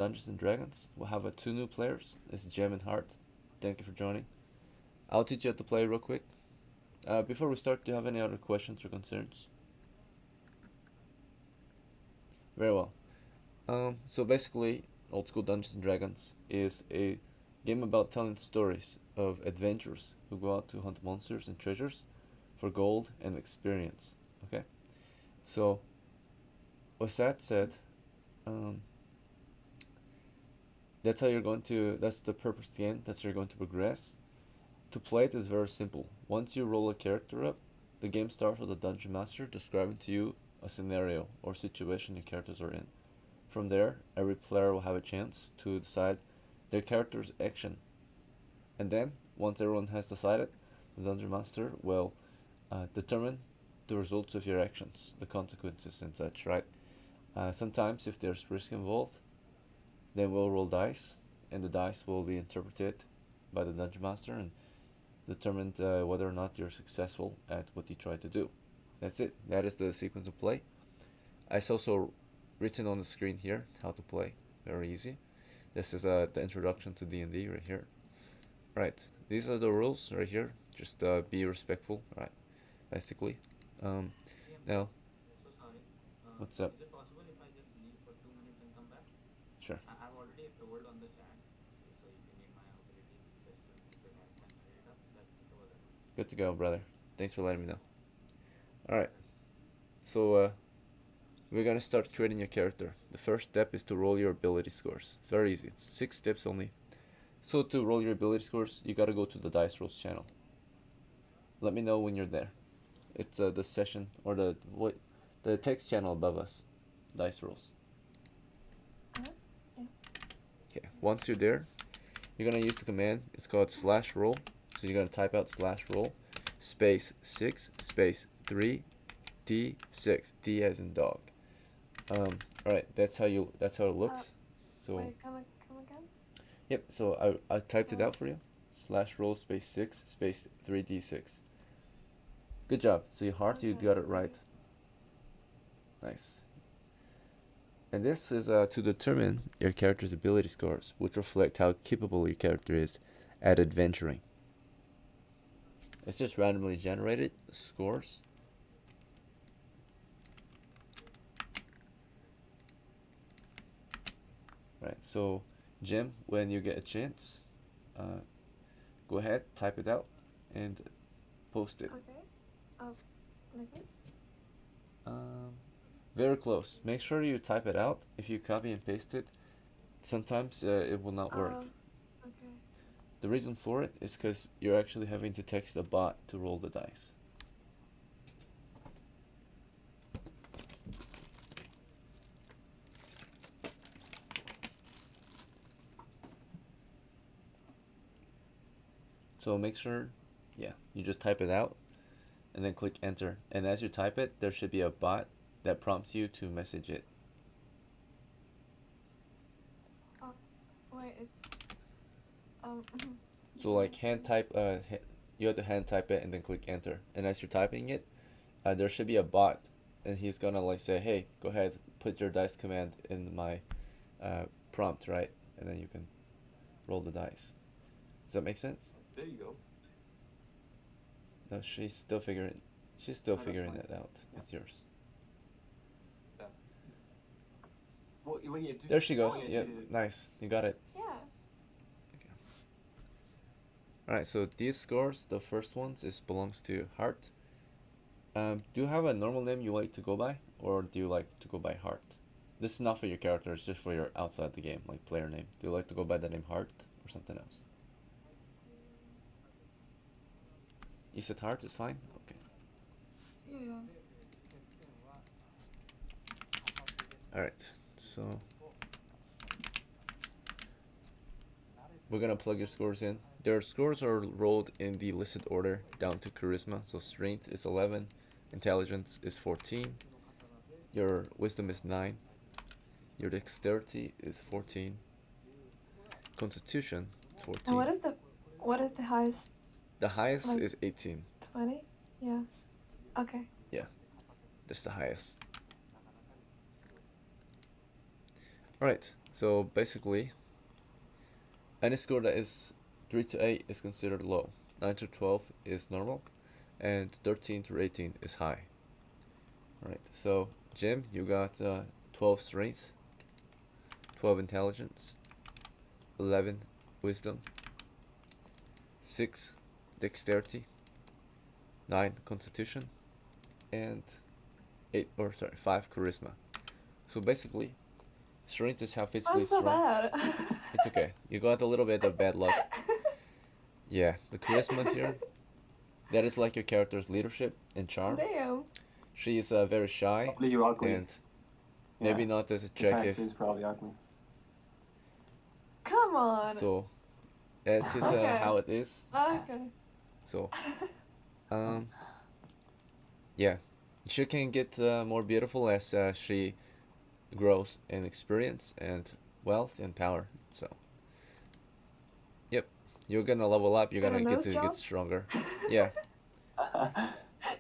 Dungeons and Dragons. We'll have 2 new players. It's Gem and Heart. Thank you for joining. I'll teach you how to play real quick. Before we start, do you have any other questions or concerns? Very well. So basically, Old School Dungeons and Dragons is a game about telling stories of adventurers who go out to hunt monsters and treasures for gold and experience. Okay? So, with that said, that's how you're going to, that's the purpose of the game, that's how you're going to progress. To play it is very simple. Once you roll a character up, the game starts with a dungeon master describing to you a scenario or situation your characters are in. From there, every player will have a chance to decide their character's action. And then, once everyone has decided, the dungeon master will determine the results of your actions, the consequences and such, right? Sometimes, if there's risk involved, then we'll roll dice, and the dice will be interpreted by the dungeon master and determined whether or not you're successful at what you try to do. That's it. That is the sequence of play. It's also written on the screen here how to play. Very easy. This is the introduction to D&D right here. Right. These are the rules right here. Just be respectful. Right. Basically. Now. What's up? Is it possible if I just leave for 2 minutes and come back? Sure. I've already told on the chat, so if you need my abilities, just to keep it and read it up, that's over there. Good to go, brother. Thanks for letting me know. Alright. So, we're gonna start creating your character. The first step is to roll your ability scores. It's very easy. It's 6 steps only. So to roll your ability scores, you gotta go to the Dice Rolls channel. Let me know when you're there. It's the session or the text channel above us. Dice Rolls. Yeah. Okay. Once you're there, you're gonna use the command. It's called /roll. So you're gonna type out /roll, space 6, space 3, D6. D as in dog. Alright, that's how it looks. So Wait, come again? yep, so I typed it out for you. /roll space 6 space 3d6. Good job. So your heart, you Okay, got it right. Nice. And this is to determine your character's ability scores, which reflect how capable your character is at adventuring. It's just randomly generated scores. Right, so Jim, when you get a chance, go ahead, type it out, and post it. Okay. Like this? Very close. Make sure you type it out. If you copy and paste it, sometimes it will not work. Okay. The reason for it is because you're actually having to text a bot to roll the dice. So make sure, yeah, you just type it out and then click enter. And as you type it, there should be a bot that prompts you to message it. Wait, So like hand type, you have to hand type it and then click enter. And as you're typing it, there should be a bot, and he's gonna like say, hey, go ahead, put your dice command in my prompt, right? And then you can roll the dice. Does that make sense? There you go. No, she's still figuring fine. it out. Yeah. It's yours. Yeah. Well, when you do, There she goes. Yep, nice. You got it. yeah. Okay. Alright, so these scores, the first ones, belongs to Heart. Do you have a normal name you like to go by, or do you like to go by Heart? This is not for your character, it's just for your outside the game, like player name. Do you like to go by the name Heart or something else? You said Heart is fine? Okay. Yeah. Alright, so we're gonna plug your scores in. Their scores are rolled in the listed order down to charisma. So strength is 11, intelligence is 14, your wisdom is 9, your dexterity is 14, constitution 14. And what is the highest? The highest Like- is 18. 20? Yeah. Okay. Yeah, that's the highest. Alright, So basically, any score that is 3 to 8 is considered low, 9 to 12 is normal, and 13 to 18 is high. Alright, so Jim, you got 12 strength, 12 intelligence, 11 wisdom, 6 dexterity, 9 constitution, and 5 charisma. So basically, strength is how physically I'm so strong. bad. It's okay. You got a little bit of bad luck. Yeah, the charisma here, that is like your character's leadership and charm. Damn. She is very shy Probably you're ugly. and maybe not as The attractive. character is probably ugly. Come on. So that is Okay. how it is. Okay. So yeah, she can get more beautiful as she grows in experience and wealth and power. So yep, you're gonna level up. You're Get a gonna get nose to job? get stronger. Yeah.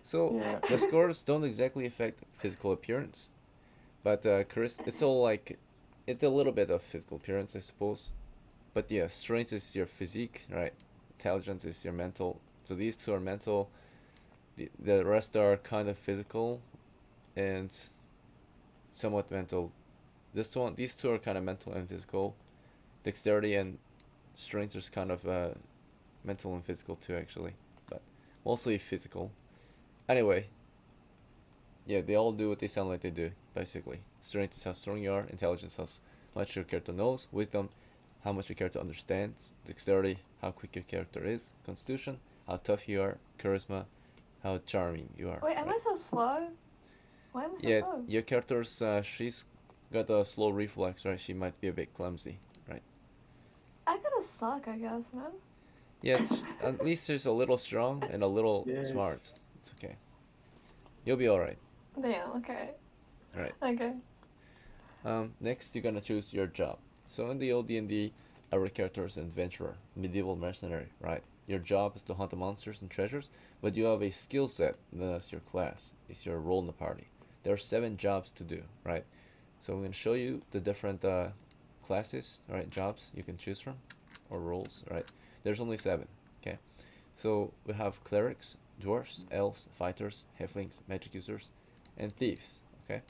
So Yeah. the scores don't exactly affect physical appearance, but it's all like it's a little bit of physical appearance, I suppose. But yeah, strength is your physique, right? Intelligence is your mental. So these two are mental. The rest are kind of physical, and somewhat mental. These two are kind of mental and physical. Dexterity and strength is kind of mental and physical too, actually, but mostly physical. Anyway, yeah, they all do what they sound like they do, basically. Strength is how strong you are. Intelligence, how much your character knows. Wisdom, how much your character understands. Dexterity, how quick your character is. Constitution, how tough you are. Charisma, how charming you are. Wait, am I so slow? Why am I so Yeah, slow? your character's she's got a slow reflex, right? She might be a bit clumsy, right? I kinda suck, I guess, no? Yeah, at least she's a little strong and a little Yes. smart. It's okay. You'll be alright. Damn, okay. Alright. Okay. Next, you're gonna choose your job. So in the old D&D, our character is an adventurer, medieval mercenary, right? Your job is to hunt the monsters and treasures, but you have a skill set that's your class. It's your role in the party. There are 7 jobs to do, right? So I'm gonna show you the different classes, right? Jobs you can choose from, or roles, right? There's only 7, okay? So we have clerics, dwarfs, elves, fighters, halflings, magic users, and thieves, okay?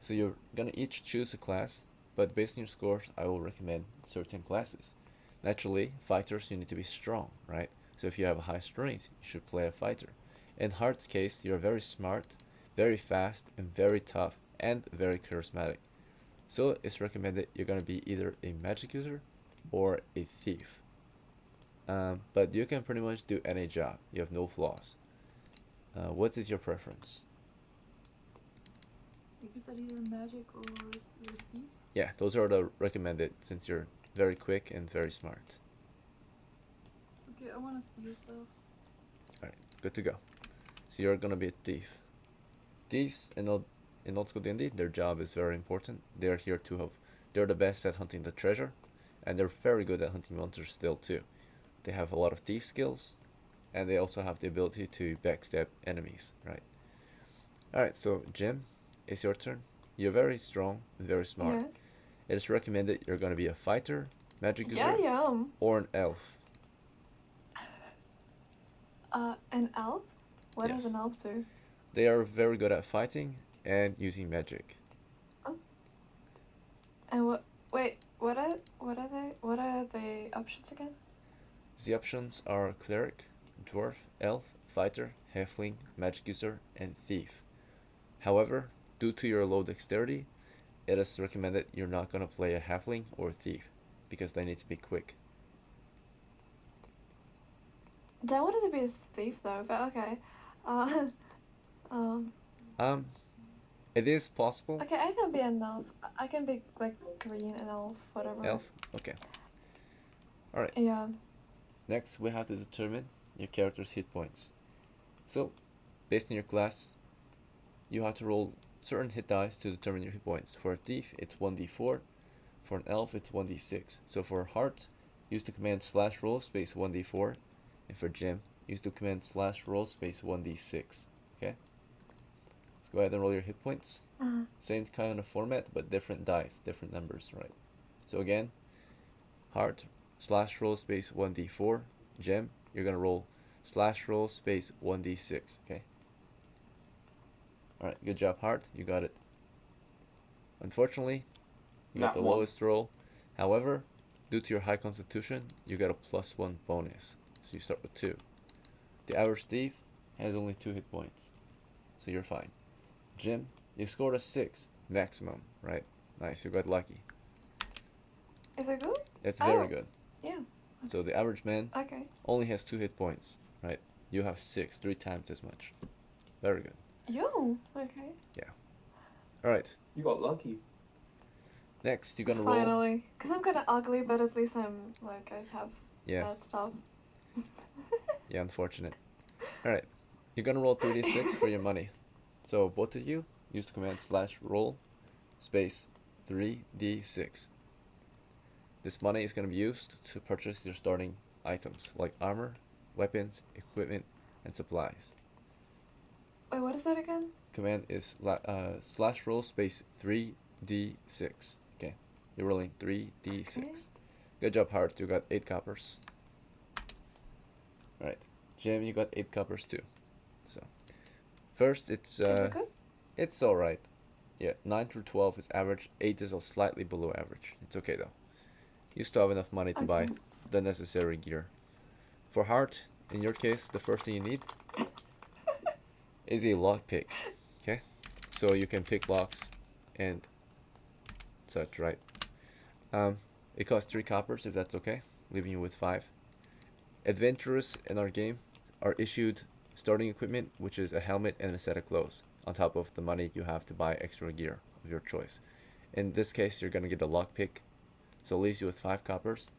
So you're gonna each choose a class, but based on your scores, I will recommend certain classes. Naturally, fighters, you need to be strong, right? So if you have a high strength, you should play a fighter. In Heart's case, you're very smart, very fast, and very tough, and very charismatic. So it's recommended you're gonna be either a magic user or a thief. But you can pretty much do any job. You have no flaws. What is your preference? You said either magic or thief? Yeah, those are the recommended since you're very quick and very smart. Okay, I want to steal stuff. Alright, good to go. So you're gonna be a thief. Thieves in old school D&D, their job is very important. They're here to have. They're the best at hunting the treasure, and they're very good at hunting monsters still too. They have a lot of thief skills, and they also have the ability to backstab enemies, right? Alright, so Jim, it's your turn. You're very strong and very smart. Yeah. It is recommended you're gonna be a fighter, magic user, Yeah, I am. or an elf. An elf? What does Yes. an elf do? They are very good at fighting and using magic. And wait, what are the options again? The options are cleric, dwarf, elf, fighter, halfling, magic user, and thief. However, due to your low dexterity, it is recommended you're not gonna play a halfling or thief because they need to be quick. Then I wanted to be a thief though, but okay. It is possible. Okay, I can be an elf. I can be like green, an elf, whatever. Elf? Okay. Alright. Yeah. Next, we have to determine your character's hit points. So, based on your class, you have to roll certain hit dice to determine your hit points. For a thief, it's 1d4. For an elf, it's 1d6. So for a heart, use the command /roll space 1d4. And for Jim, use the command /roll space 1d6. Okay? Let's go ahead and roll your hit points. Same kind of format, but different dice, different numbers, right? So again, heart slash roll space 1d4. Gem, you're gonna roll slash roll space 1d6. Okay. All right, good job, heart. You got it. Unfortunately, you got Not the one. lowest roll. However, due to your high constitution, you got a +1 bonus. So you start with 2. The average thief has only 2 hit points. So you're fine. Jim, you scored a 6 maximum, right? Nice, you got lucky. Is it good? It's very Oh. good. Yeah. So the average man Okay. only has 2 hit points, right? You have 6, 3 times as much. Very good. Yo. Okay. Alright, You got lucky. next you're gonna roll. Finally. Cause I'm kinda ugly, but at least I'm like I have Yeah, that stuff. yeah, unfortunate. Alright, you're gonna roll 3d6 for your money. So both of you use the command slash roll space 3d6. This money is gonna be used to purchase your starting items like armor, weapons, equipment, and supplies. Wait, what is that again? Command is slash roll space 3d6. Okay, you're rolling 3d6. Okay. Good job, Hart. You got 8 coppers. Alright, Jim, you got 8 coppers too. So, first, Is it good? it's alright. Yeah, 9 through 12 is average. 8 is a slightly below average. It's okay though. You still have enough money to buy Okay. the necessary gear. For Hart, in your case, the first thing you need is a lock pick. Okay, so you can pick locks and such, right? It costs 3 coppers if that's okay, leaving you with 5. Adventurers in our game are issued starting equipment, which is a helmet and a set of clothes, on top of the money you have to buy extra gear of your choice. In this case, you're gonna get a lockpick, so it leaves you with 5 coppers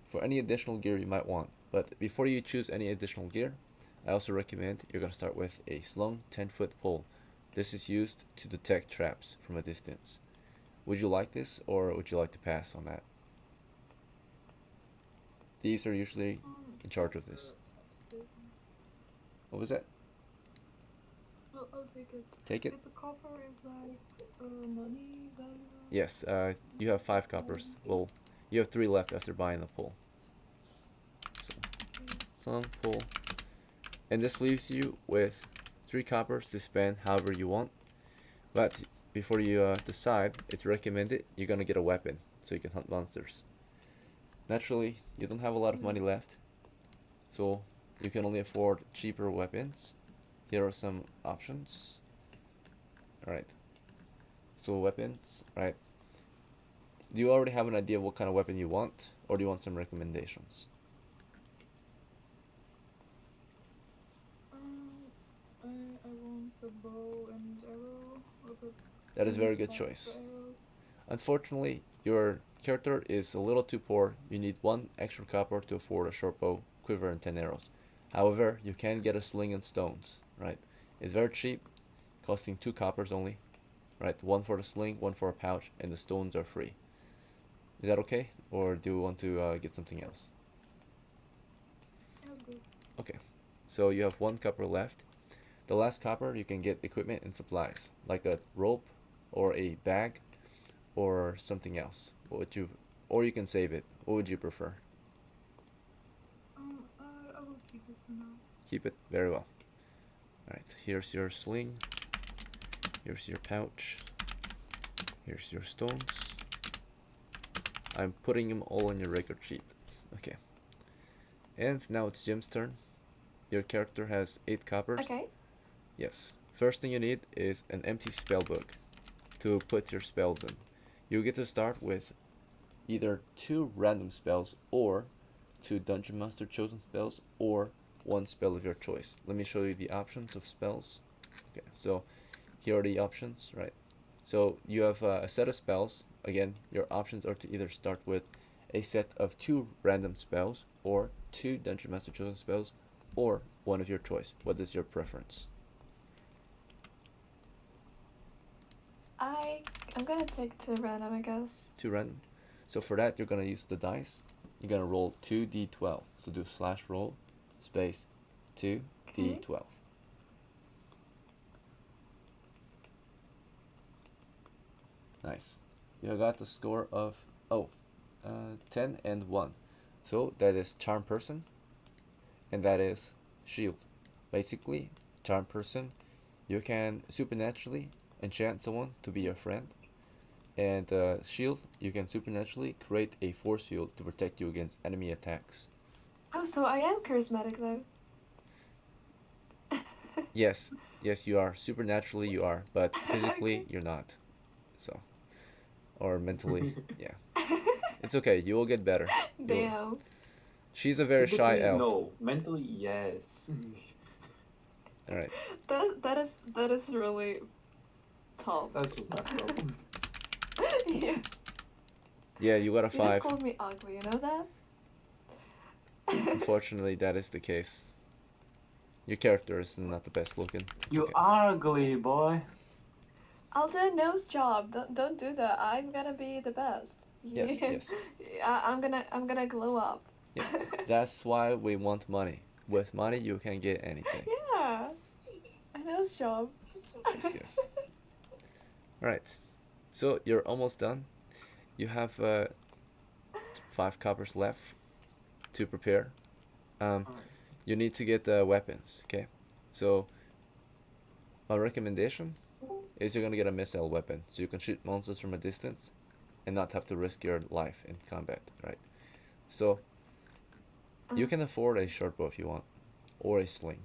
for any additional gear you might want. But before you choose any additional gear, I also recommend you're gonna start with a slung 10-foot pole. This is used to detect traps from a distance. Would you like this, or would you like to pass on that? Thieves are usually in charge of this. What was that? I'll take it. Take it? It's a copper is like money value. Yes, you have 5 coppers. Well, you have 3 left after buying the pole. So, slung pole. And this leaves you with 3 coppers to spend however you want. But before you decide, it's recommended you're gonna get a weapon so you can hunt monsters. Naturally, you don't have a lot of money left, so you can only afford cheaper weapons. Here are some options. Alright, so weapons, right? Do you already have an idea of what kind of weapon you want, or do you want some recommendations? I want a bow and arrow. That is a very good choice. Unfortunately, your character is a little too poor. You need 1 extra copper to afford a short bow, quiver, and 10 arrows. However, you can get a sling and stones, right? It's very cheap, costing 2 coppers only, right? 1 for the sling, 1 for a pouch, and the stones are free. Is that okay? Or do you want to get something else? That's good. Okay, so you have 1 copper left. The last copper you can get equipment and supplies, like a rope or a bag or something else. What would you, or you can save it. What would you prefer? I will keep it for now. Keep it? Very well. Alright, here's your sling. Here's your pouch. Here's your stones. I'm putting them all on your record sheet. Okay. And now it's Jim's turn. Your character has 8 coppers. Okay. Yes. First thing you need is an empty spell book to put your spells in. You get to start with either 2 random spells or 2 Dungeon Master chosen spells or 1 spell of your choice. Let me show you the options of spells. Okay, so here are the options, right? So you have a set of spells. Again, your options are to either start with a set of 2 random spells or 2 Dungeon Master chosen spells or 1 of your choice. What is your preference? I'm gonna take 2 random, I guess. 2 random. So for that, you're gonna use the dice. You're gonna roll 2d12. So do slash roll space 2d12. Nice. You got the score of, oh, 10 and 1. So that is charm person, and that is shield. Basically, charm person, you can supernaturally enchant someone to be your friend, and shield, you can supernaturally create a force field to protect you against enemy attacks. Oh, so I am charismatic though. Yes, yes, you are. Supernaturally, you are, but physically, Okay. you're not. So, or mentally, yeah. It's okay. You will get better. You will. Damn. She's a very shy Physically, elf. no. Mentally, yes. All right. That is really tough. That's messed up. Yeah. Yeah, you got a You just 5. called me ugly, you know that? Unfortunately, that is the case. Your character is not the best looking. It's You okay. ugly boy. I'll do a nose job. Don't do that. I'm gonna be the best. Yes, yes. I'm gonna glow up. Yeah. That's why we want money. With money, you can get anything. Yeah. A nose job. Yes, yes. All right. So you're almost done. You have 5 coppers left to prepare. Alright. You need to get the weapons. Okay. So my recommendation is you're gonna get a missile weapon, so you can shoot monsters from a distance, and not have to risk your life in combat. Right. So you can afford a short bow if you want, or a sling.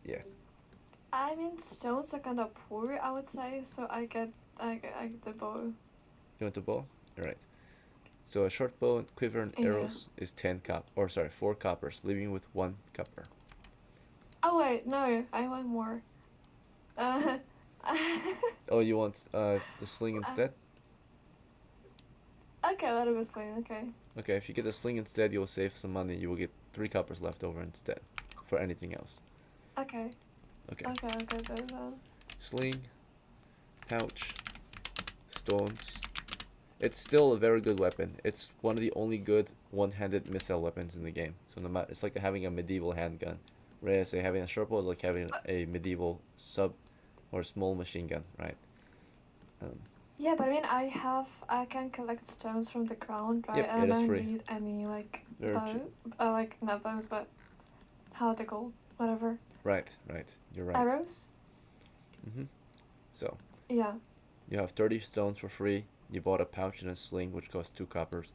Yeah. I mean, stones are kinda poor, I would say, so I get the bow. You want the bow? Alright. So a short bow, quiver, and Yeah. arrows is 4 coppers, leaving you with 1 copper. Oh wait, no, I want more. Oh, you want the sling instead? Okay, let it be sling, okay. Okay, if you get a sling instead, you'll save some money. You will get 3 coppers left over instead for anything else. Okay. Okay. Okay, then. Sling, pouch, stones. It's still a very good weapon. It's one of the only good one-handed missile weapons in the game. So no matter, it's like having a medieval handgun. Whereas having a short bow is like having a medieval sub or small machine gun, right? Yeah, but I mean, I can collect stones from the ground, right? Yep, And it I is don't free. need any, like, Very bow. Like, not bows, but how are they called? Whatever. Right, you're right. Arrows? So Yeah. you have 30 stones for free. You bought a pouch and a sling, which cost 2 coppers,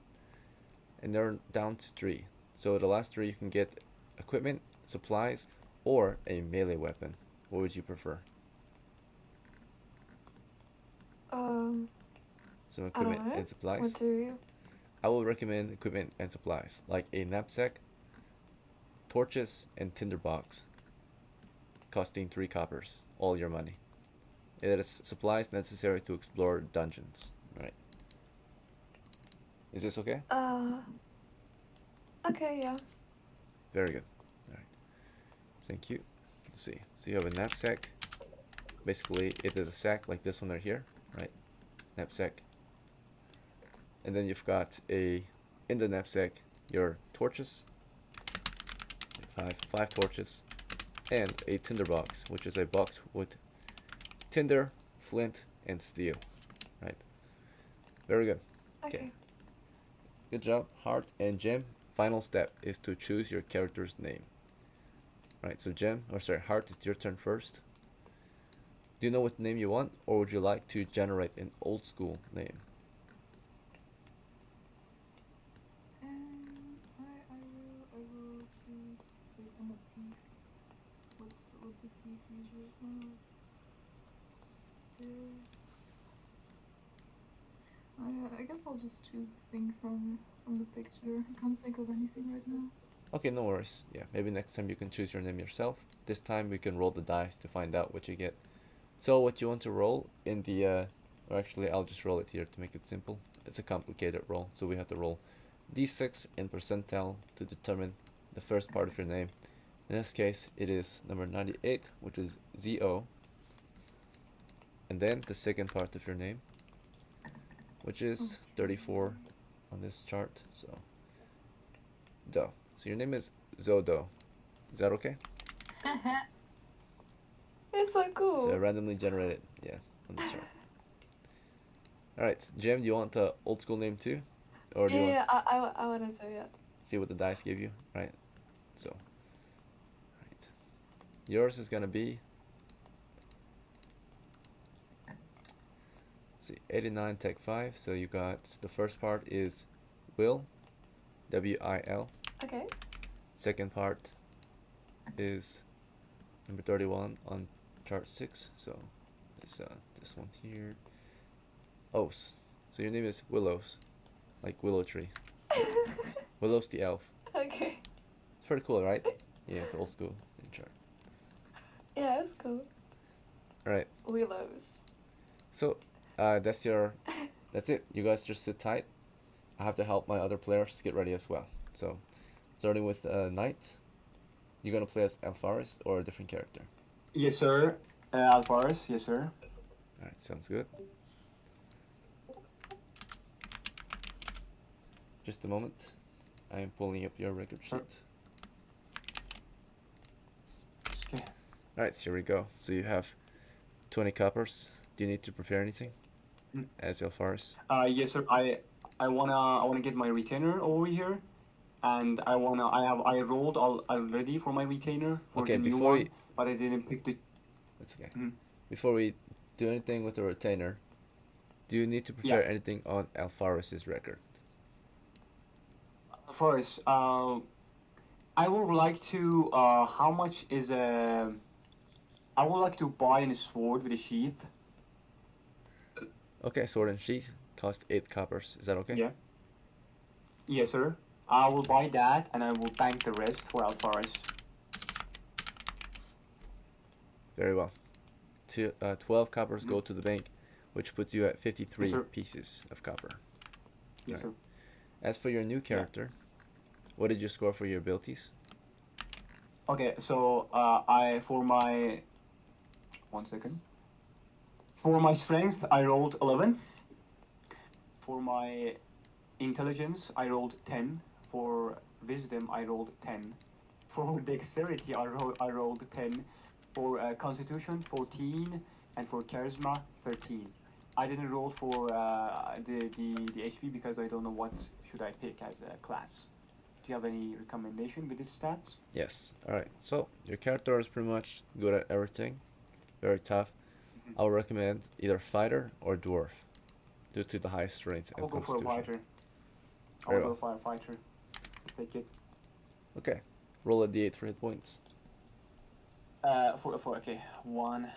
and they're down to 3. So the last 3 you can get equipment, supplies, or a melee weapon. What would you prefer? Some I don't equipment know. and supplies. What do you? I will recommend equipment and supplies, like a knapsack, torches, and tinderbox, costing 3 coppers, all your money. It is supplies necessary to explore dungeons, right? Is this okay? Okay, yeah. Very good. Alright. Thank you. Let's see. So you have a knapsack. Basically, it is a sack like this one right here, right? Knapsack. And then you've got in the knapsack, your torches. 5 torches. And a tinderbox, which is a box with tinder, flint, and steel, right? Very good. Okay. Good job, Heart and Gem. Final step is to choose your character's name. Right, so Heart, it's your turn first. Do you know what name you want, or would you like to generate an old school name? I will choose, wait, I'm a thief. What do thief usually sound like? I guess I'll just choose the thing from the picture. I can't think of anything right now. Okay, no worries. Yeah, maybe next time you can choose your name yourself. This time we can roll the dice to find out what you get. So what you want to roll in the, or actually I'll just roll it here to make it simple. It's a complicated roll, so we have to roll d6 and percentile to determine the first part of your name. In this case, it is number 98, which is ZO. And then the second part of your name, which is 34 on this chart. So, DO. So your name is ZODOH. Is that okay? It's so cool. So randomly generated, yeah, on the chart. Alright, Jim, do you want the old school name too? Or do you want Yeah, I wanted to, yeah. see what the dice give you? Right. So, right. Yours is gonna be, see, 89 Tech 5. So you got the first part is Will, WIL. Okay. Second part is number 31 on chart 6. So it's this one here. Os. So your name is WILOS, like willow tree. WILOS the elf. Okay. It's pretty cool, right? Yeah, it's old school in chart. Yeah, it's cool. Alright. WILOS. So that's it. You guys just sit tight. I have to help my other players get ready as well. So starting with Knight, you're gonna play as ALPHARIS or a different character. Yes, sir. ALPHARIS, yes, sir. Alright, sounds good. Just a moment. I am pulling up your record sheet. Okay. Alright, so here we go. So you have 20 coppers. Do you need to prepare anything as ALPHARIS? Yes, sir. I wanna get my retainer over here, and I rolled already for my retainer for Okay, the new before one, we but I didn't pick the. That's okay. Mhm. Before we do anything with the retainer, do you need to prepare anything on ALPHARIS's record? First, I would like to. How much is a? I would like to buy a sword with a sheath. Okay, sword and sheath cost 8 coppers. Is that okay? Yeah. Yes, sir. I will buy that, and I will bank the rest for ALPHARIS. Very well. 12 coppers go to the bank, which puts you at 53 Yes, sir. pieces of copper. Yes, Right. sir. As for your new character, what did you score for your abilities? Okay, so for my 1 second. For my strength, I rolled 11. For my intelligence, I rolled 10. For wisdom, I rolled 10. For dexterity, I rolled 10. For constitution, 14, and for charisma, 13. I didn't roll for the HP because I don't know what should I pick as a class. Do you have any recommendation with these stats? Yes. Alright, so your character is pretty much good at everything. Very tough. I would recommend either fighter or dwarf due to the high strength and I'll go for a constitution. fighter. Very I'll well. go for a fighter. Take it. Okay. Roll a d8 for hit points. For okay, one.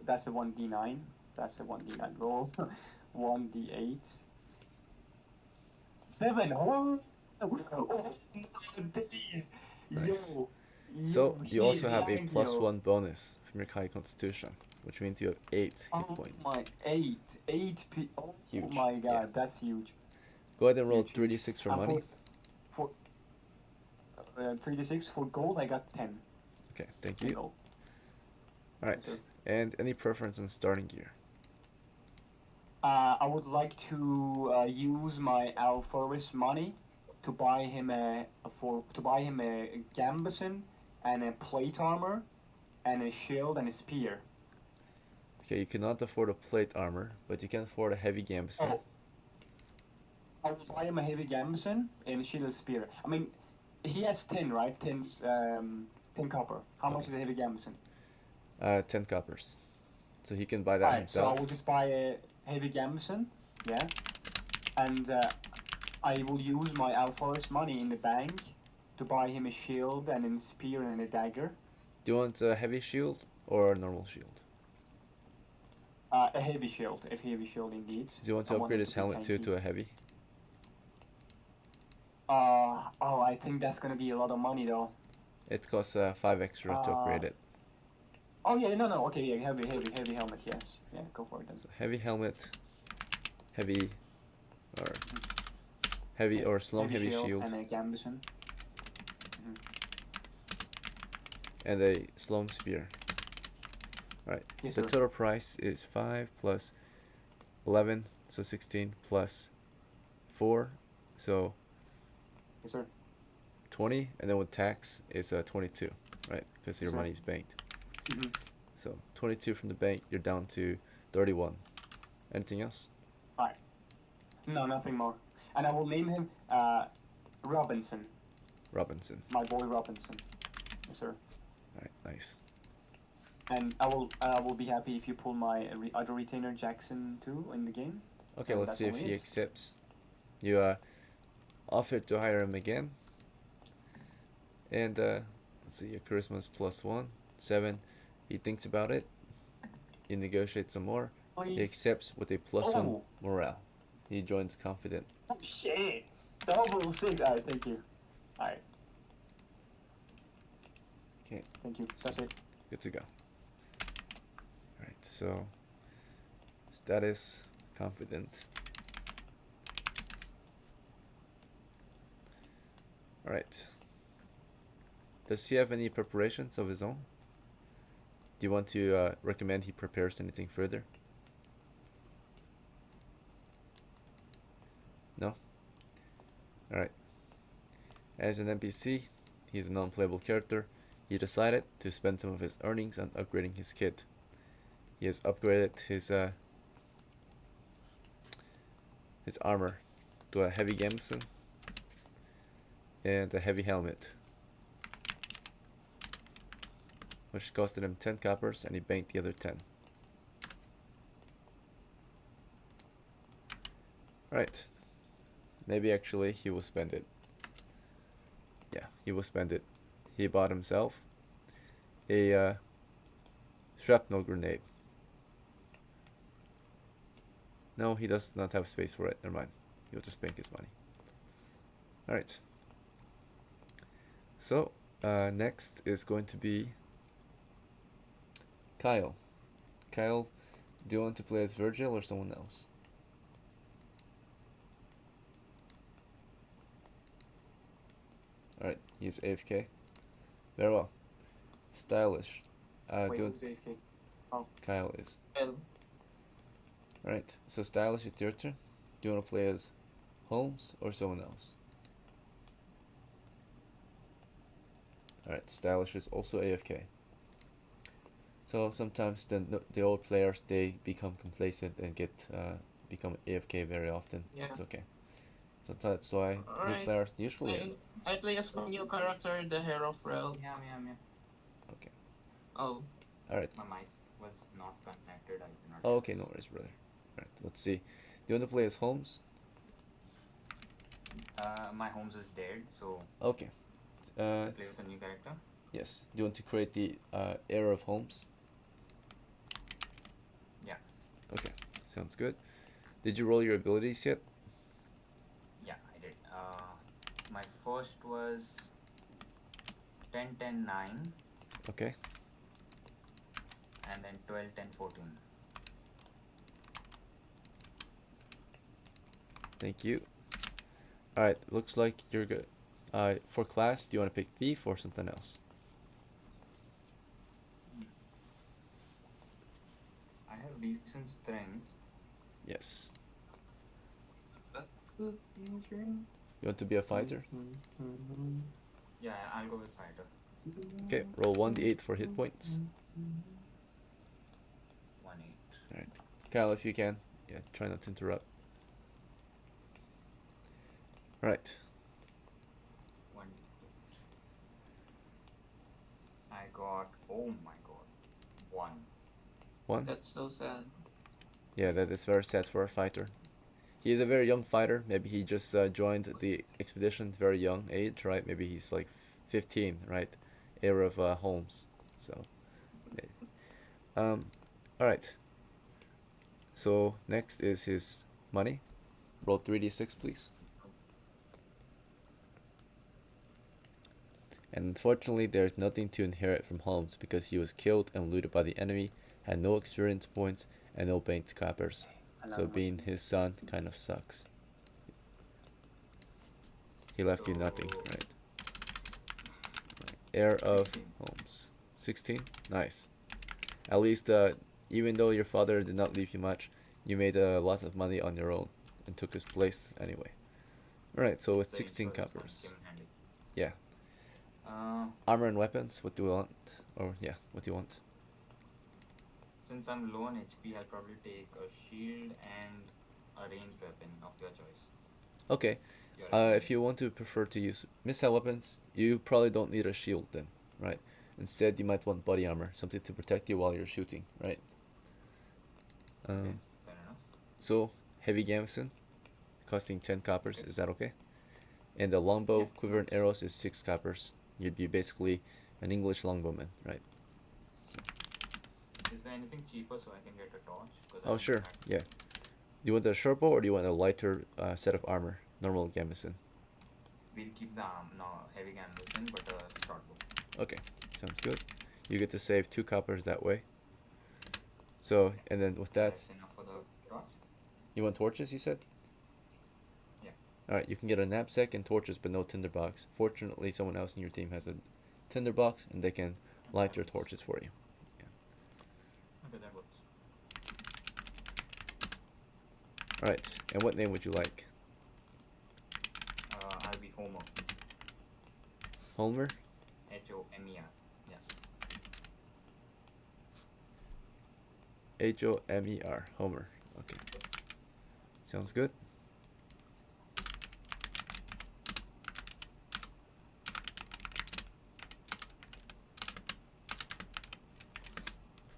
That's the 1d9. That's the 1d9 roll. 1d8. 7. Oh, days. Nice. Yo. So you also he's have a like, plus yo. 1 bonus from your high constitution, which means you have 8 Oh hit points. my 8 oh Huge. my god, Yeah. that's huge. Go ahead and roll Huge, huge. 3d6 for money. For 3d6 for gold, I got 10. Okay, thank 10 you. gold. Alright. Sir. And any preference on starting gear? I would like to use my ALPHARIS money to buy him a gambeson and a plate armor and a shield and a spear. Okay, you cannot afford a plate armor, but you can afford a heavy gambeson. Oh. I will buy him a heavy gambeson and a shield and spear. I mean, he has 10, right? 10 copper. How much is a heavy gambeson? 10 coppers. So he can buy that Alright, so I himself. will just buy a heavy gambeson, yeah, and I will use my ALPHARIS money in the bank to buy him a shield and a spear and a dagger. Do you want a heavy shield or a normal shield? A heavy shield indeed. Do you want to I upgrade it his to be helmet too tanky. to a heavy? I think that's gonna be a lot of money though. It costs 5 extra to upgrade it. Oh yeah, no, okay, yeah, heavy helmet, yes. Yeah, go for it then. So heavy helmet, heavy or slung heavy shield, and a gambeson. and a slung spear. Alright, Yes, the sir. total price is 5 plus 11, so 16 plus 4, so Yes, sir. 20, and then with tax it's 22, right? Because your Sir. money's banked. Mhm. So 22 from the bank, you're down to 31. Anything else? Alright. No, nothing more. And I will name him Robinson. Robinson. My boy Robinson. Yes, sir. Alright, nice. And I will be happy if you pull my other retainer Jackson too in the game. Okay, And let's that's see if only he it. accepts. You offered to hire him again. And let's see, your charisma is +1. 7. He thinks about it. You negotiate some more. He accepts with a +1 morale. He joins confident. Oh shit! Double 6. Alright, thank you. Alright. Okay. Thank you. That's it. Good to go. Alright, so status confident. Alright. Does he have any preparations of his own? Do you want to recommend he prepares anything further? No? Alright. As an NPC, he's a non-playable character. He decided to spend some of his earnings on upgrading his kit. He has upgraded his armor to a heavy gambeson and a heavy helmet, which costed him 10 coppers, and he banked the other 10. Right. Maybe actually he will spend it. Yeah, he will spend it. He bought himself a shrapnel grenade. No, he does not have space for it. Never mind. He'll just bank his money. Alright. So, next is going to be Kyle. Kyle, do you want to play as Virgil or someone else? Alright, he's AFK. Very well. Stylish. Wait, do who's AFK? Oh. Kyle is. Well, Alright, so Stylish, it's your turn. Do you want to play as Holmes or someone else? Alright, Stylish is also AFK. So sometimes the old players, they become complacent and become AFK very often. yeah. It's okay. So that's why new Alright. players usually. I play as my new character, the Hero of Rel. Yeah. Okay. Oh, Alright. My mic was not connected. I cannot. Oh, okay, no worries, brother. Alright, let's see. Do you want to play as Holmes? My Holmes is dead, so Okay. play with a new character. Yes. Do you want to create the era of Holmes? Yeah. Okay, sounds good. Did you roll your abilities yet? Yeah, I did. My first was 10, 10, 9, Okay. and then 12, 10, 14. Thank you. Alright, looks like you're good. For class, do you want to pick Thief or something else? I have decent strength. Yes. good. You want to be a fighter? Yeah, I'll go with fighter. Okay, roll 1d8 for hit points. 1, 8. Alright. Kyle, if you can. Yeah, try not to interrupt. Alright. 1, 8. I got, oh my god, 1. 1? That's so sad. Yeah, that is very sad for a fighter. He is a very young fighter. Maybe he just joined the expedition very young age, right? Maybe he's like 15, right? Era of Holmes. So, alright. So next is his money. Roll 3d6, please. And unfortunately, there's nothing to inherit from Holmes because he was killed and looted by the enemy, had no experience points, and no banked coppers. So being his son kind of sucks. He left you nothing, right? Heir of 16. Holmes. 16? Nice. At least, even though your father did not leave you much, you made a lot of money on your own and took his place anyway. Alright, so with The 16 insurance one coppers. came in handy. Yeah. Uh, Armor and weapons, what do you want? Or, yeah, what do you want? since I'm low on HP, I'll probably take a shield and a ranged weapon of your choice. Okay. Your If recommendation. you want to prefer to use missile weapons, you probably don't need a shield then, right? Instead, you might want body armor, something to protect you while you're shooting, right? Okay, fair enough. So heavy gambeson, costing 10 coppers. Okay. Is that okay? And the longbow, Yeah, quiver, and works. arrows is 6 coppers. You'd be basically an English longbowman, right? Is there anything cheaper so I can get a torch? 'Cause I Oh don't sure, think I- yeah. Do you want a short bow or do you want a lighter set of armor, normal gambeson? We'll keep the heavy gambeson, but a short bow. Okay, sounds good. You get to save 2 coppers that way. So, and then with that, That's enough for the torch. you want torches, you said? Yeah. Alright, you can get a knapsack and torches, but no tinderbox. Fortunately, someone else in your team has a tinderbox, and they can light your torches for you. Okay, that works. Alright, and what name would you like? I'll be Homer. Homer? Homer. Yeah. Homer. Homer. Okay. Sounds good.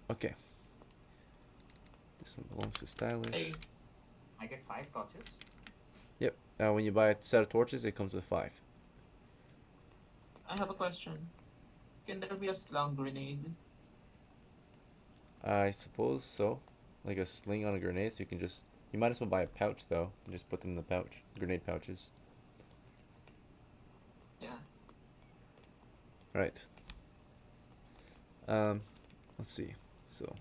Okay. This one belongs to Stylish. Hey, I get 5 torches. Yep. When you buy a set of torches, it comes with 5. I have a question. Can there be a slang grenade? I suppose so. Like a sling on a grenade, so you can just... You might as well buy a pouch, though, and just put them in the pouch. Grenade pouches. Yeah. Right. Let's see. So...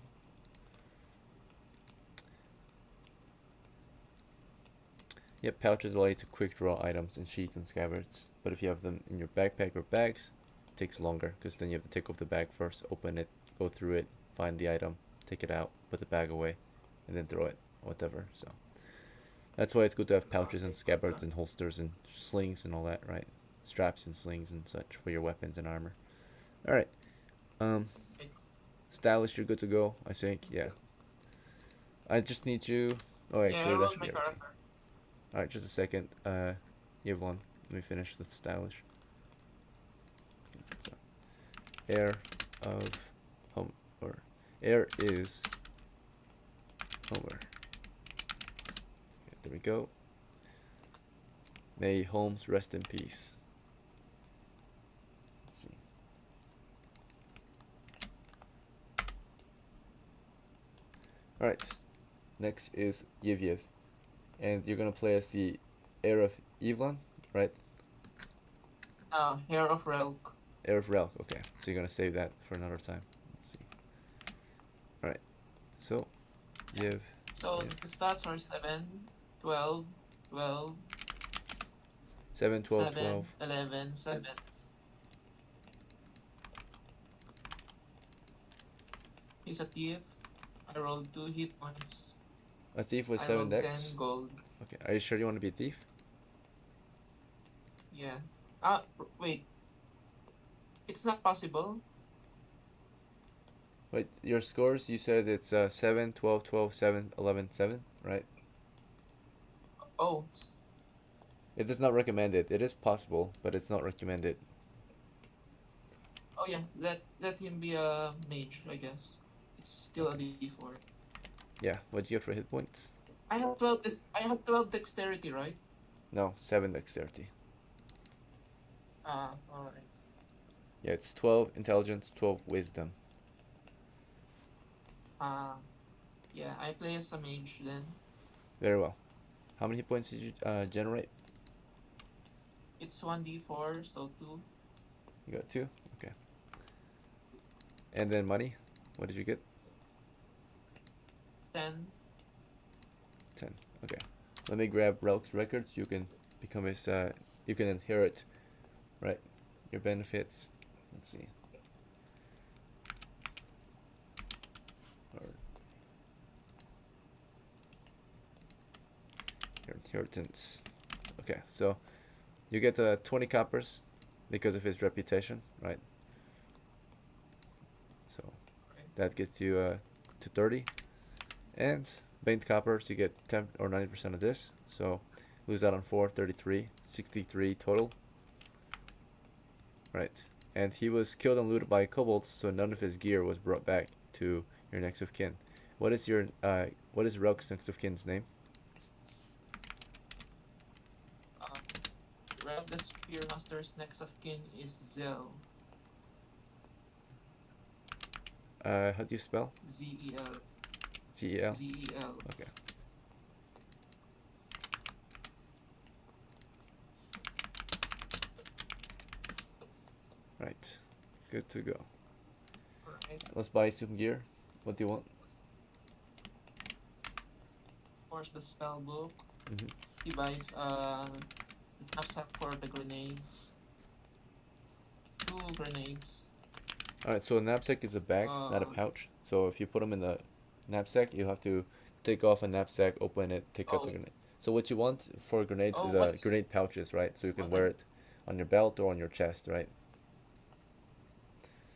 Yep, pouches allow you to quick draw items in sheaths and scabbards. But if you have them in your backpack or bags, it takes longer, because then you have to take off the bag first, open it, go through it, find the item, take it out, put the bag away, and then throw it, whatever. So that's why it's good to have pouches and scabbards and holsters and slings and all that, right? Straps and slings and such for your weapons and armor. Alright. Stylish, you're good to go, I think. Yeah. I just need you... Oh wait, Yeah, I clear, that rolled should my be everything. character. Alright, just a second. You have one. Let me finish with Stylish. So, heir of Homer. Or heir is Homer. Okay, there we go. May Holmes rest in peace. Let's see. Alright. Next is Yevyev. And you're gonna play as the heir of Yvlon, right? Hair of Relk. Heir of Relk, okay. So you're gonna save that for another time. Let's see. Alright. So, Yev. So Yeah. the stats are 7, 12, 12, 7, 12, 7, 12. 11, 7. He's a thief. I rolled 2 hit points. A thief with I 7 rolled decks. 10 gold. Okay, are you sure you want to be a thief? Yeah. Wait. It's not possible. Wait, your scores, you said it's 7, 12, 12, 7, 11, 7, right? Oh. It is not recommended. It is possible, but it's not recommended. Oh yeah. Let him be a mage, I guess. It's still a D4. Yeah, what do you have for hit points? I have 12. I have 12 dexterity, right? No, 7 dexterity. Alright. Yeah, it's 12 intelligence, 12 wisdom. Yeah, I play as a mage then. Very well. How many hit points did you generate? It's 1d4, so 2. You got 2? Okay. And then money? What did you get? 10. 10. Okay. Let me grab Relk's records. You can become his, you can inherit, right, your benefits. Let's see. Or your inheritance. Okay, so you get 20 coppers because of his reputation, right? So Right. that gets you to 30. And Banked Copper, so you get 10 or 90% of this. So lose out on 4, 33, 63 total. Right. And he was killed and looted by kobolds, so none of his gear was brought back to your next of kin. What is Relk's next of kin's name? Relk the Spearmaster's next of kin is Zel. How do you spell? Z-E-L. Z-E-L? Z-E-L. Okay. Right. Good to go. Alright. Let's buy some gear. What do you want? Of course, the spell book. Mm-hmm. He buys a knapsack for the grenades. 2 grenades. Alright, so a knapsack is a bag, not a pouch. So if you put them in the knapsack, you have to take off a knapsack, open it, take out the grenade. So what you want for grenades is grenade pouches, right? So you can wear it on your belt or on your chest, right?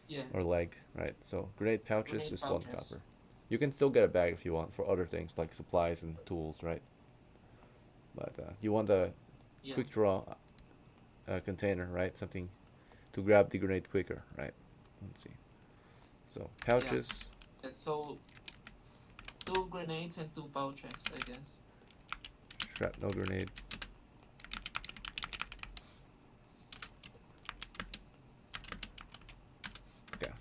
Yeah. Or leg, right? So grenade pouches Grenade is pouches. 1 copper. You can still get a bag if you want for other things like supplies and tools, right? But you want a quick draw container, right? Something to grab the grenade quicker, right? Let's see. So pouches. Yeah, so 2 grenades and 2 pouches, I guess. Shrapnel grenade. Okay.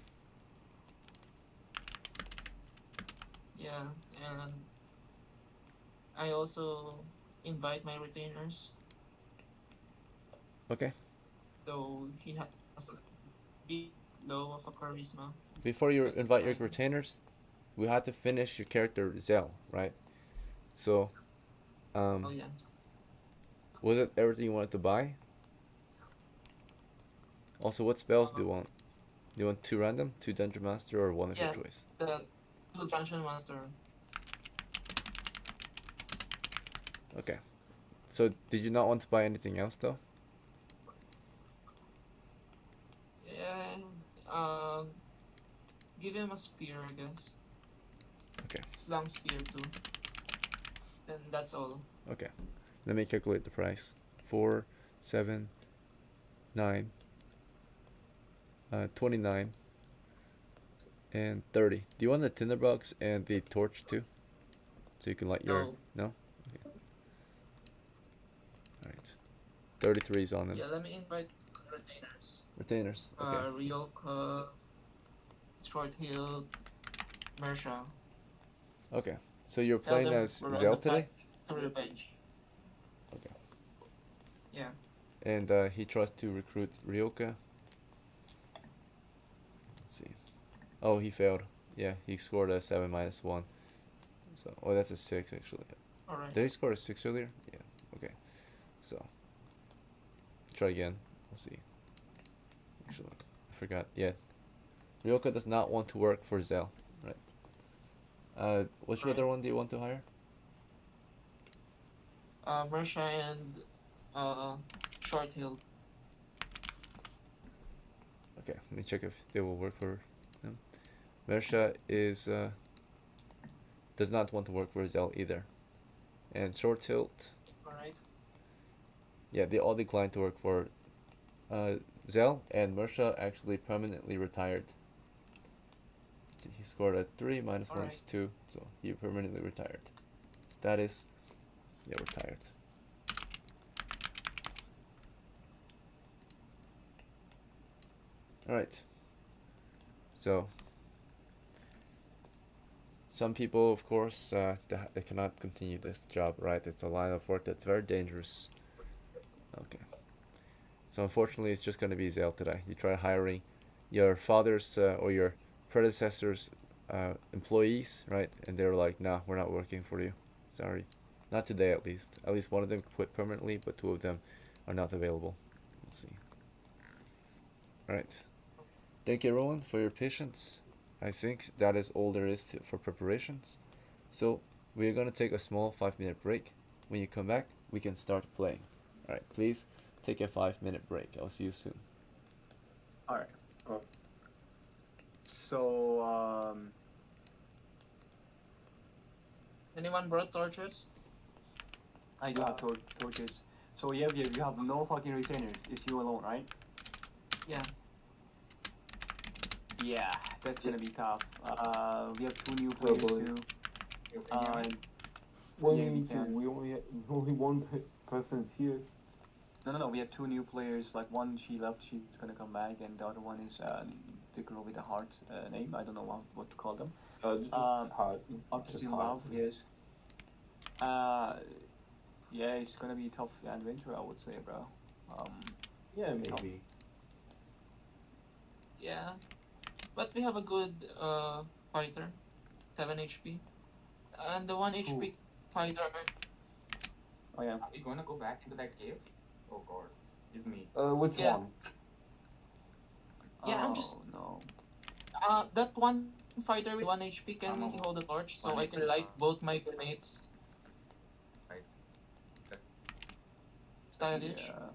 Yeah, and I also invite my retainers. Okay. So he has a big low of a charisma. Before you That's invite your fine. retainers, we have to finish your character Zell, right? So, Oh yeah. was it everything you wanted to buy? Also, what spells do you want? Do you want 2 random, 2 Dungeon Master, or 1 of your choice? The 2 Dungeon Master. Okay. So, did you not want to buy anything else though? Yeah. Give him a spear, I guess. Okay. Slang spear too. And that's all. Okay. Let me calculate the price. 4, 7, 9, 29, and 30. Do you want the tinderbox and the torch too? So you can light your... No? Okay. Alright. 33 is on them. Yeah, let me invite retainers. Retainers. Okay. Ryoka, Short Hill, Mersha. Okay. So you're Tell playing them as we're on Zell the today? path to revenge. Okay. Yeah. And he tries to recruit Ryoka. Let's see. Oh, he failed. Yeah, he scored a 7 minus 1. So, oh, that's a 6 actually. Alright. Did he score a 6 earlier? Yeah. Okay. So, try again. Let's see. Actually, I forgot. Yeah. Ryoka does not want to work for Zell, right? Which other one do you want to hire? Mersha and Short Hill. Okay, let me check if they will work for him. Mersha is does not want to work for Zell either. And Short Tilt, Alright. yeah, they all declined to work for Zell, and Mersha actually permanently retired. See, he scored a 3 minus 1 is 2, so he permanently retired. Status, yeah, retired. Alright. So, some people, of course, they cannot continue this job, right? It's a line of work that's very dangerous. Okay. So unfortunately, it's just going to be Zell today. You try hiring your father's or your predecessor's employees, right? And they're like, nah, we're not working for you. Sorry. Not today, at least. At least one of them quit permanently, but 2 of them are not available. We'll see. Alright. Thank you, everyone, for your patience. I think that is all there is for preparations. So we are going to take a small 5-minute break. When you come back, we can start playing. Alright, please take a 5-minute break. I'll see you soon. All right. Cool. So Anyone brought torches? I do have torches. So you have no fucking retainers. It's you alone, right? Yeah. Yeah, that's gonna be tough. We have 2 new players boy. too. You can hear me? What do Yeah, you we mean can. we only one person's here. No. We have 2 new players. Like one, she left. She's gonna come back, and the other one is the girl with the heart name. I don't know what to call them. Hard. Up Just to hard. love, yes. Yeah, it's gonna be a tough adventure, I would say, bro. Yeah, maybe. Yeah. But we have a good fighter. 7 HP. And the 1 HP fighter. Oh yeah. Are we gonna go back into that cave? Oh god, it's me. Which Yeah. one? Yeah, oh, I'm just- no. That one fighter with 1 HP can I'm really a- hold the torch, so one I can HP. light both my grenades. Right. Stylish. Yeah.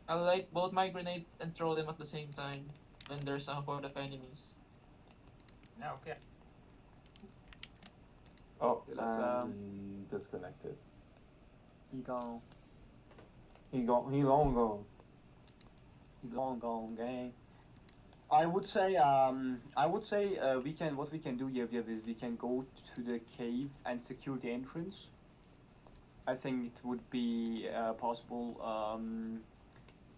I'll light both my grenades and throw them at the same time when there's a horde of enemies. Yeah, okay. Oh, Let's, he disconnected. He gone. He long gone. He long gone, gang. I would say what we can do, Yev, is we can go to the cave and secure the entrance. I think it would be possible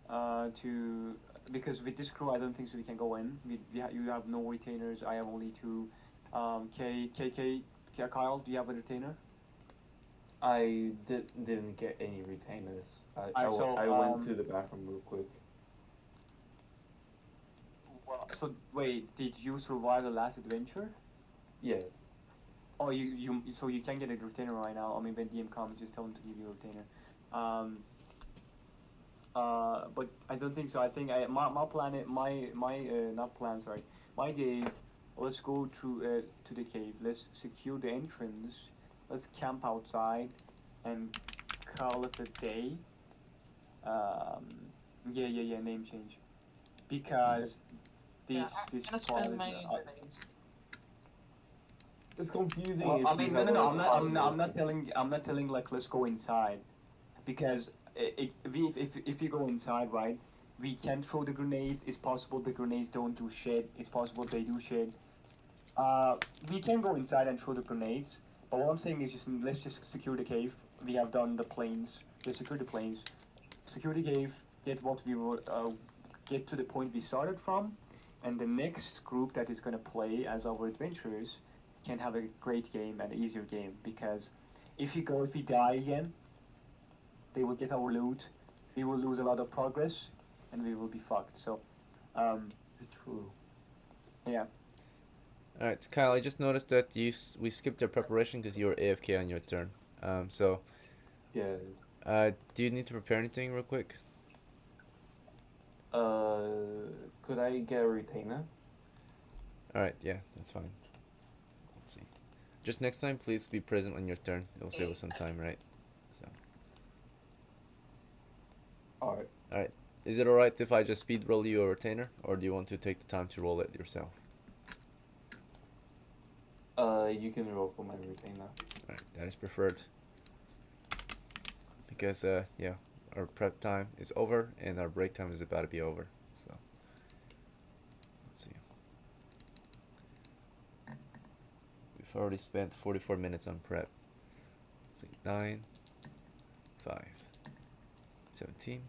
to, because with this crew I don't think so we can go in. You have no retainers. I have only 2. Kyle, do you have a retainer? I didn't get any retainers. I Alright, went to the bathroom real quick. Well, so wait, did you survive the last adventure? Yeah. Oh, so you can get a retainer right now. I mean, when DM comes, just tell him to give you a retainer. But I don't think so. I think my plan, not plan, sorry. My idea is, let's go through to the cave. Let's secure the entrance. Let's camp outside, and call it a day. Yeah. Name change, because this I'm gonna spot spend is. my grenades. It's confusing. Well, if I you mean, have no. a I'm hard not telling like let's go inside, because if you go inside, right, we can throw the grenades. It's possible the grenades don't do shit. It's possible they do shit. We can go inside and throw the grenades. But what I'm saying is let's just secure the cave. We have done the planes. Let's secure the planes. Secure the cave. Get what we were. Get to the point we started from, and the next group that is gonna play as our adventurers can have a great game and easier game, because if we die again, they will get our loot, we will lose a lot of progress, and we will be fucked. So, It's true. yeah. Alright, Kyle, I just noticed that we skipped your preparation because you were AFK on your turn. So, Yeah. do you need to prepare anything real quick? Could I get a retainer? Alright, yeah, that's fine. Let's see. Just next time, please be present on your turn. It'll save us some time, right? So, Alright. alright. Is it alright if I just speed roll you a retainer, or do you want to take the time to roll it yourself? You can roll for my retainer. Alright, that is preferred. Because, yeah, our prep time is over, and our break time is about to be over. So, let's see. We've already spent 44 minutes on prep. Let's see, 9, 5, 17.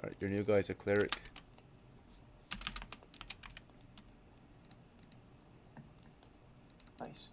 Alright, your new guy's a cleric. Nice.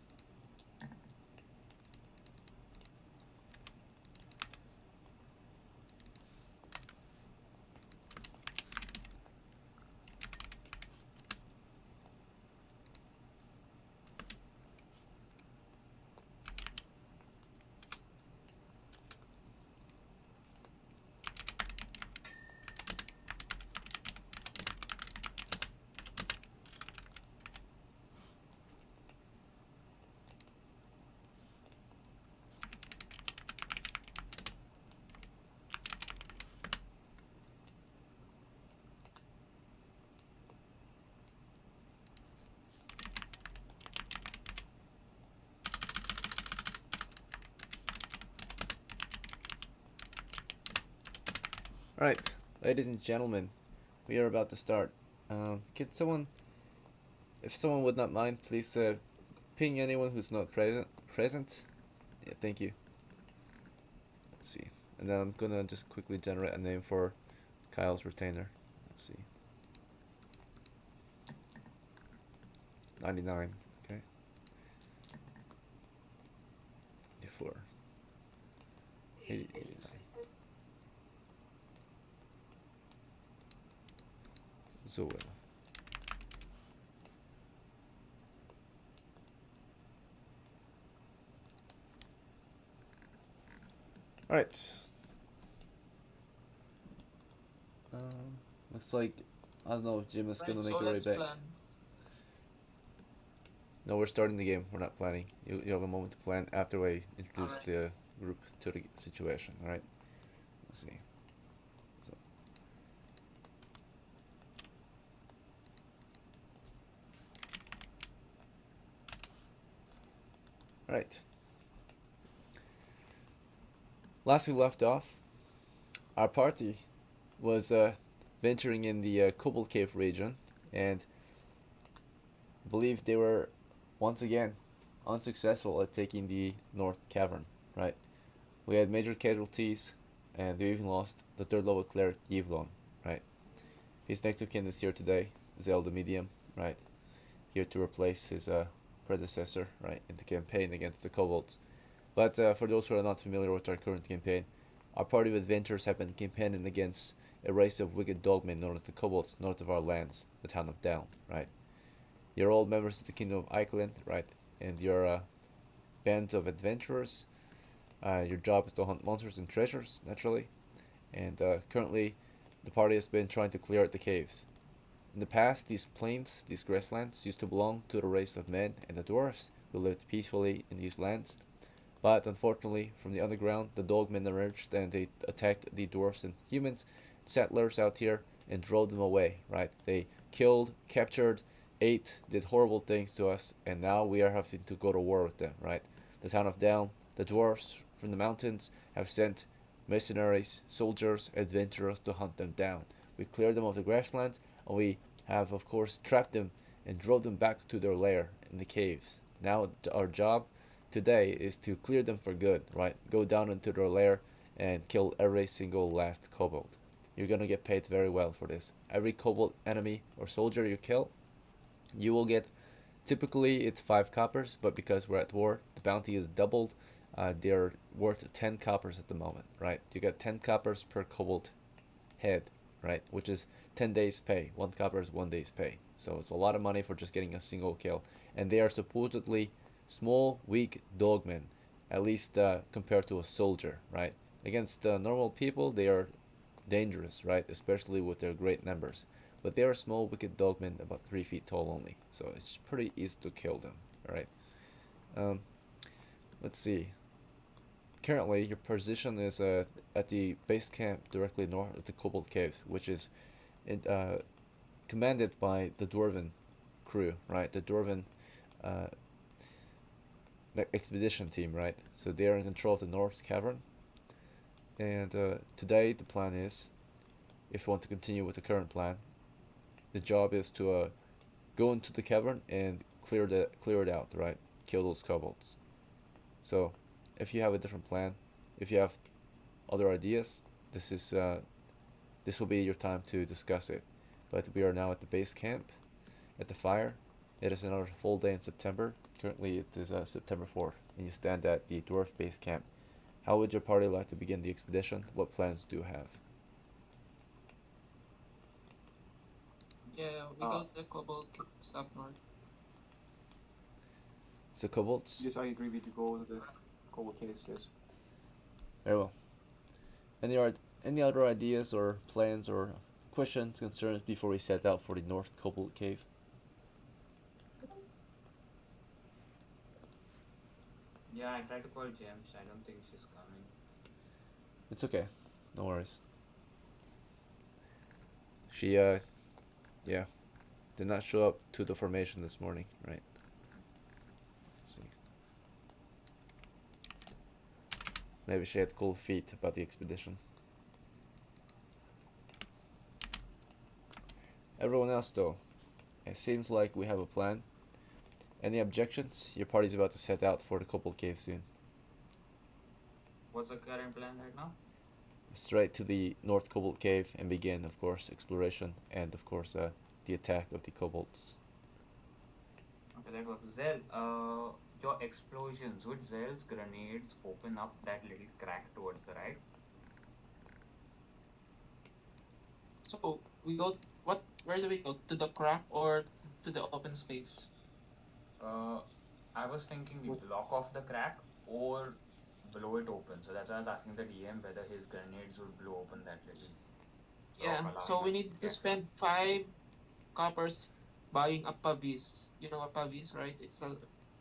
Alright, ladies and gentlemen, we are about to start. Can someone, if someone would not mind, please ping anyone who's not present? Yeah, thank you. Let's see. And then I'm gonna just quickly generate a name for Kyle's retainer. Let's see. 99. Okay. 84. 80, 89. ZOWIL. Alright. Looks like, I don't know if Jim is gonna make so it right let's back. plan. No, we're starting the game. We're not planning. You have a moment to plan after I introduce the group to the situation. All right. Let's see. So. All right. Last we left off, our party was venturing in the KOBOLD cave region, and I believe they were once again unsuccessful at taking the North Cavern, right? We had major casualties, and they even lost the third level cleric Yvlon, right? His next of kin is here today, Zel the Medium, right? Here to replace his predecessor, right, in the campaign against the kobolds. But for those who are not familiar with our current campaign, our party of adventurers have been campaigning against a race of wicked dogmen known as the kobolds north of our lands, the town of Down, right? You're all members of the Kingdom of Iceland, right? And you're a band of adventurers. Your job is to hunt monsters and treasures, naturally. And currently, the party has been trying to clear out the caves. In the past, these plains, these grasslands, used to belong to the race of men and the dwarfs who lived peacefully in these lands. But unfortunately, from the underground, the dogmen emerged and they attacked the dwarfs and humans, settlers out here, and drove them away, right? They killed, captured, ate, did horrible things to us, and now we are having to go to war with them, right? The town of Down, the dwarfs from the mountains have sent mercenaries, soldiers, adventurers to hunt them down. We cleared them of the grasslands, and we have, of course, trapped them and drove them back to their lair in the caves. Now our job today is to clear them for good, right? Go down into their lair and kill every single last kobold. You're gonna get paid very well for this. Every kobold enemy or soldier you kill, you will get, typically it's 5 coppers, but because we're at war, the bounty is doubled. They're worth 10 coppers at the moment, right? You get 10 coppers per kobold head, right? Which is 10 days pay. 1 copper is 1 day's pay. So it's a lot of money for just getting a single kill. And they are supposedly small, weak dogmen, at least compared to a soldier, right? Against normal people, they are dangerous, right? Especially with their great numbers. But they are small, wicked dogmen, about 3 feet tall only. So it's pretty easy to kill them, alright? Let's see. Currently, your position is at the base camp directly north of the Kobold Caves, which is commanded by the Dwarven crew, right? The Dwarven expedition team, right? So they are in control of the North Cavern. And today, the plan is, if you want to continue with the current plan, the job is to go into the cavern and clear it out, right? Kill those kobolds. So, if you have a different plan, if you have other ideas, this will be your time to discuss it. But we are now at the base camp, at the fire. It is another full day in September. Currently, it is September 4th, and you stand at the dwarf base camp. How would your party like to begin the expedition? What plans do you have? Yeah, we go to the kobold caves up north. So kobolds? Yes, I agree with you. Go to the Kobold Caves, yes. Very well. Any other ideas or plans or questions, concerns before we set out for the North Kobold Cave? Yeah, I tried to call James. I don't think she's coming. It's okay. No worries. She, yeah, did not show up to the formation this morning, right? Let's see. Maybe she had cold feet about the expedition. Everyone else, though, it seems like we have a plan. Any objections? Your party's about to set out for the Kobold Cave soon. What's the current plan right now? Straight to the North Kobold Cave and begin, of course, exploration and, of course, the attack of the kobolds. Okay, that works. Zell, your explosions, would Zell's grenades open up that little crack towards the right? So we go. What? Where do we go? To the crack or to the open space? I was thinking we block off the crack or blow it open. So that's why I was asking the DM whether his grenades would blow open that little. Yeah. allowing So we us need to get spend 5 coppers buying a pavis. You know a pavis, right? It's a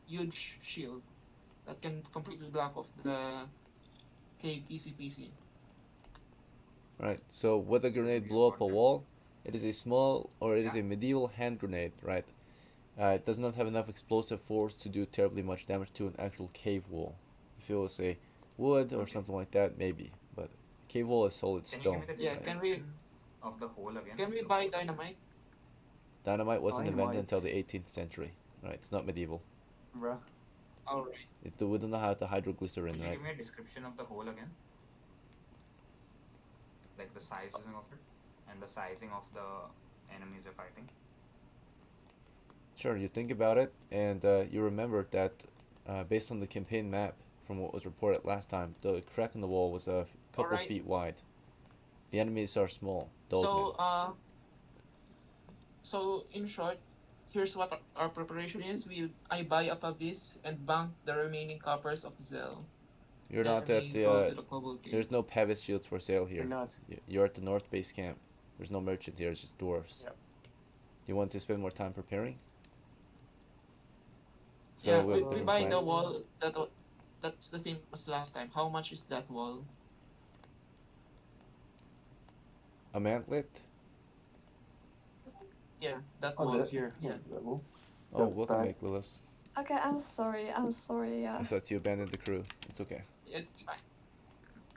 huge shield that can completely block off the cave easy peasy. Right, so would a grenade blow up a wall? It is a small, or it is a medieval hand grenade, right? It does not have enough explosive force to do terribly much damage to an actual cave wall. If it was a wood or something like that, maybe. But cave wall is solid Can you stone. give me the Yeah, can we- description of the hole again? Can we buy dynamite? Dynamite wasn't invented Dynamite. until the 18th century. Right, it's not medieval. Bruh. All right. We don't know how to hydroglycerin, Could you right? give me a description of the hole again? Like the sizing of it and the sizing of the enemies you're fighting. Sure, you think about it, and you remember that based on the campaign map from what was reported last time, the crack in the wall was a couple Alright. feet wide. The enemies are small, So dogmen. so in short, here's what our preparation is. I buy a pavis and bank the remaining coppers of Zell. You're Then not we at go to the. the Kobold Caves. There's no Pavis shields for sale You're here. not. You're at the North Base camp. There's no merchant here. It's just dwarves. Yep. Do you want to spend more time preparing? Yeah, we have a we different buy plan. the wall that's the same as last time. How much is that wall? A mantlet? Yeah, that Oh, wall. that's here. Yeah. Level. Oh, That's welcome fine. back, Willows. Okay, I'm sorry. Yeah. I thought you abandoned the crew. It's okay. It's fine.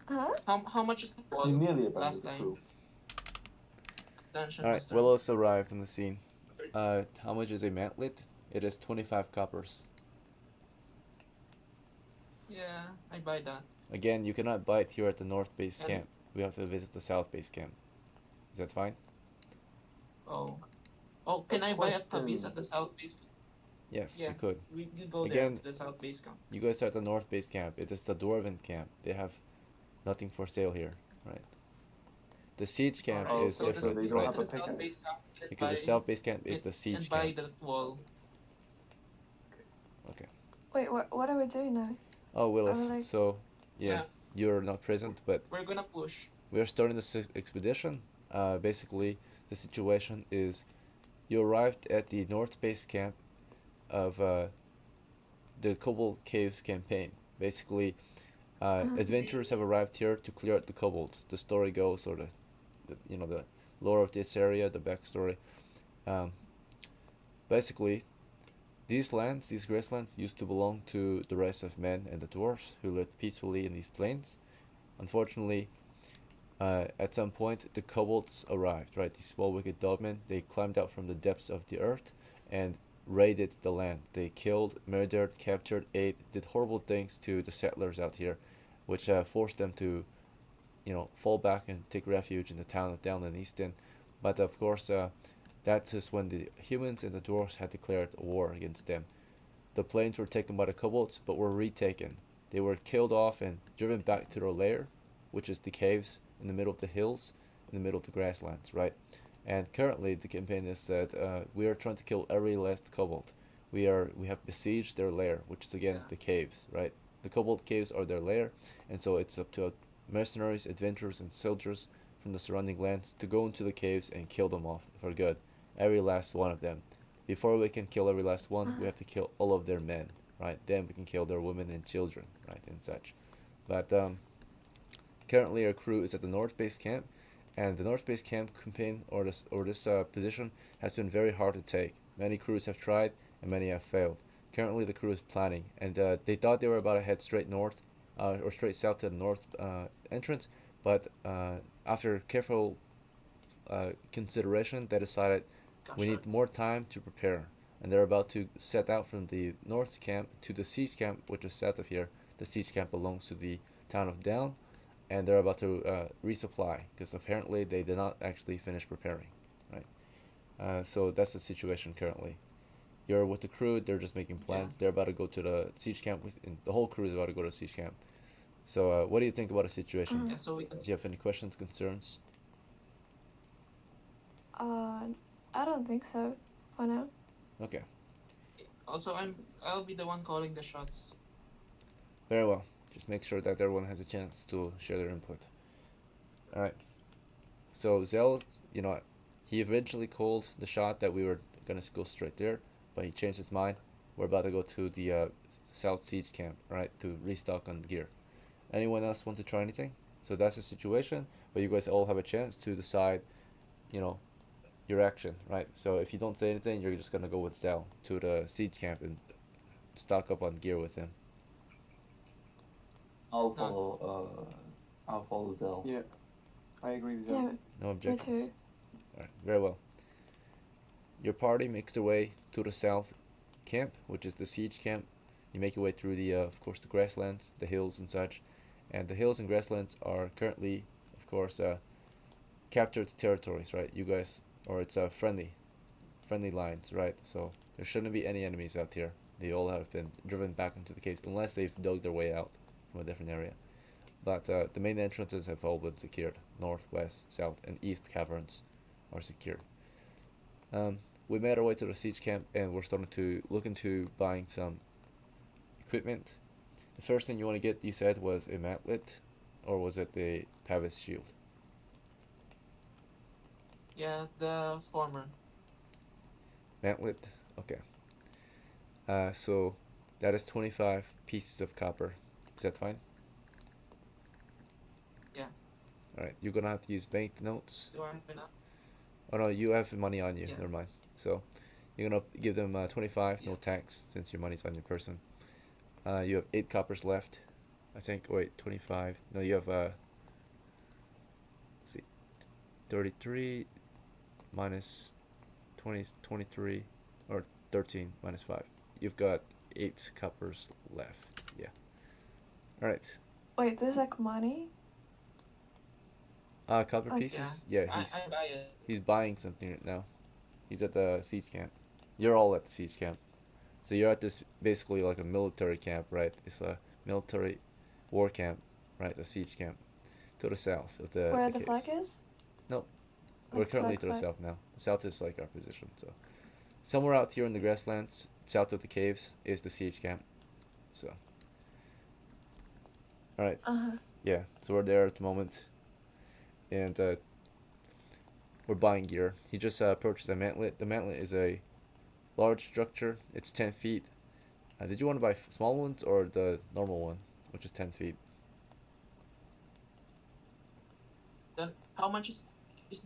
Huh? How much is the wall? You nearly last abandoned the time. crew. Dungeon Alright, Master. Willows arrived on the scene. How much is a mantlet? It is 25 coppers. Yeah, I buy that. Again, you cannot buy it here at the North Base And- camp. We have to visit the South Base camp. Is that fine? Oh. Oh, can I buy a pavis Question. at the south base? Yes, Yeah. you could. You go there Again- to the south base camp. You guys are at the North Base camp. It is the Dwarven camp. They have nothing for sale here, right? The Siege camp Alright, is so different, they go don't right? have to a the south pickaxe. base camp and Because the buy South Base camp is it the Siege and buy camp. that wall. Okay. Wait, what are we doing now? Oh, Willis. like- So, yeah, Yeah. you're not present, but We're gonna push. we are starting this expedition. Basically, the situation is you arrived at the North Base camp of the Kobold Caves campaign. Basically, adventurers have arrived here to clear out the kobolds. The story goes, or the lore of this area, the backstory. Basically, these grasslands, used to belong to the race of men and the dwarves who lived peacefully in these plains. Unfortunately, at some point, the kobolds arrived, right? These small wicked dogmen, they climbed out from the depths of the earth and raided the land. They killed, murdered, captured, ate, did horrible things to the settlers out here, which forced them to, fall back and take refuge in the town of Downland Easton. But of course, that is when the humans and the dwarves had declared a war against them. The plains were taken by the kobolds, but were retaken. They were killed off and driven back to their lair, which is the caves in the middle of the hills, in the middle of the grasslands, right? And currently, the campaign is that we are trying to kill every last kobold. We have besieged their lair, which is again the caves, right? The kobold caves are their lair, and so it's up to mercenaries, adventurers, and soldiers from the surrounding lands to go into the caves and kill them off for good, every last one of them. Before we can kill every last one, we have to kill all of their men, right? Then we can kill their women and children, right, and such. But currently, our crew is at the North Base camp, and the North Base camp campaign or this position has been very hard to take. Many crews have tried, and many have failed. Currently, the crew is planning, and they thought they were about to head straight north, or straight south to the north entrance, but after careful consideration, they decided we Capture. need more time to prepare, and they're about to set out from the north camp to the siege camp, which is south of here. The siege camp belongs to the town of Down, and they're about to resupply because apparently they did not actually finish preparing, right? So that's the situation currently. You're with the crew; they're just making plans. Yeah. They're about to go to the siege camp. And the whole crew is about to go to siege camp. So, what do you think about the situation? Yeah. So we Do you have any questions, concerns? I don't think so for now. Okay, also I'll be the one calling the shots. very well. Just make sure that everyone has a chance to share their input. All right. So Zell, you know, he eventually called the shot that we were gonna go straight there, but he changed his mind. We're about to go to the South Siege camp, right, to restock on gear. Anyone else want to try anything? So that's the situation, but you guys all have a chance to decide, you know, your action, right? So if you don't say anything, you're just gonna go with Zell to the siege camp and stock up on gear with him. I'll follow. I'll follow Zell. Yeah, I agree with that. Yeah, No me objections. too. Alright, very well. Your party makes their way to the south camp, which is the siege camp. You make your way through the, of course, the grasslands, the hills and such. And the hills and grasslands are currently, of course, captured territories, right? You guys, or it's friendly lines, right? So there shouldn't be any enemies out here. They all have been driven back into the caves, unless they've dug their way out from a different area. But the main entrances have all been secured. North, west, south, and east caverns are secured. We made our way to the siege camp, and we're starting to look into buying some equipment. The first thing you want to get, you said, was a mantlet, or was it the Pavis shield? Yeah, the former. Mantlet, okay. So that is 25 pieces of copper. Is that fine? Yeah. Alright, you're gonna have to use banknotes. Do I have enough? Oh no, you have money on you. Yeah. Never mind. So you're gonna give them 25, no Yeah. tax, since your money's on your person. You have 8 coppers left. I think. Wait, 25. No, you have let's see, 33 minus 20 is 23, or 13 minus 5. You've got 8 coppers left. Yeah. All right. Wait, there's like money? Copper Like- pieces. Yeah, I buy it. he's buying something right now. He's at the siege camp. You're all at the siege camp. So you're at this basically like a military camp, right? It's a military war camp, right? A siege camp to the south of the Where the the caves. flag is? No. We're Like currently black to the flag. south now. The south is like our position. So somewhere out here in the grasslands, south of the caves, is the siege camp. So all right. Uh-huh. Yeah. So we're there at the moment, and we're buying gear. He just purchased a mantlet. The mantlet is a large structure. It's 10 feet. Did you want to buy small ones or the normal one, which is 10 feet? Then how much is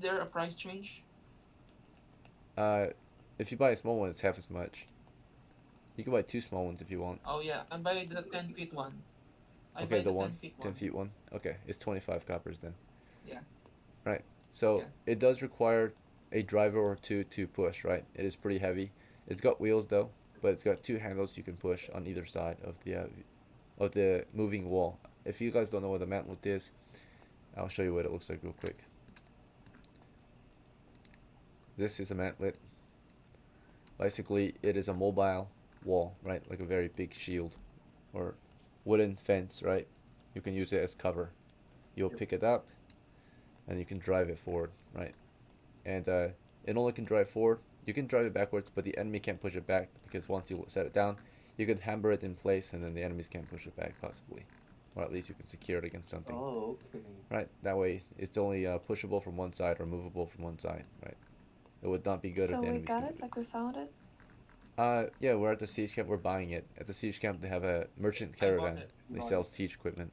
there a price change? If you buy a small one, it's half as much. You can buy 2 small ones if you want. Oh yeah, I buy the 10 feet one. I Okay, buy the 10 one, feet 10 one. feet one. Okay, it's 25 coppers then. Yeah. Right. So Yeah. it does require a driver or two to push, right? It is pretty heavy. It's got wheels though, but it's got 2 handles you can push on either side of the moving wall. If you guys don't know what a mantlet is, I'll show you what it looks like real quick. This is a mantlet. Basically, it is a mobile wall, right? Like a very big shield or wooden fence, right? You can use it as cover. You'll pick it up and you can drive it forward, right? And it only can drive forward. You can drive it backwards, but the enemy can't push it back because once you set it down, you can hammer it in place and then the enemies can't push it back possibly. Or at least you can secure it against something. Oh, okay. Right? That way it's only pushable from one side or movable from one side, right? It would not be good So if the we enemies got can it? move Like we found it? yeah, we're at the siege camp. We're buying it. At the siege camp, they have a merchant I bought caravan. it. They Bought sell it. siege equipment.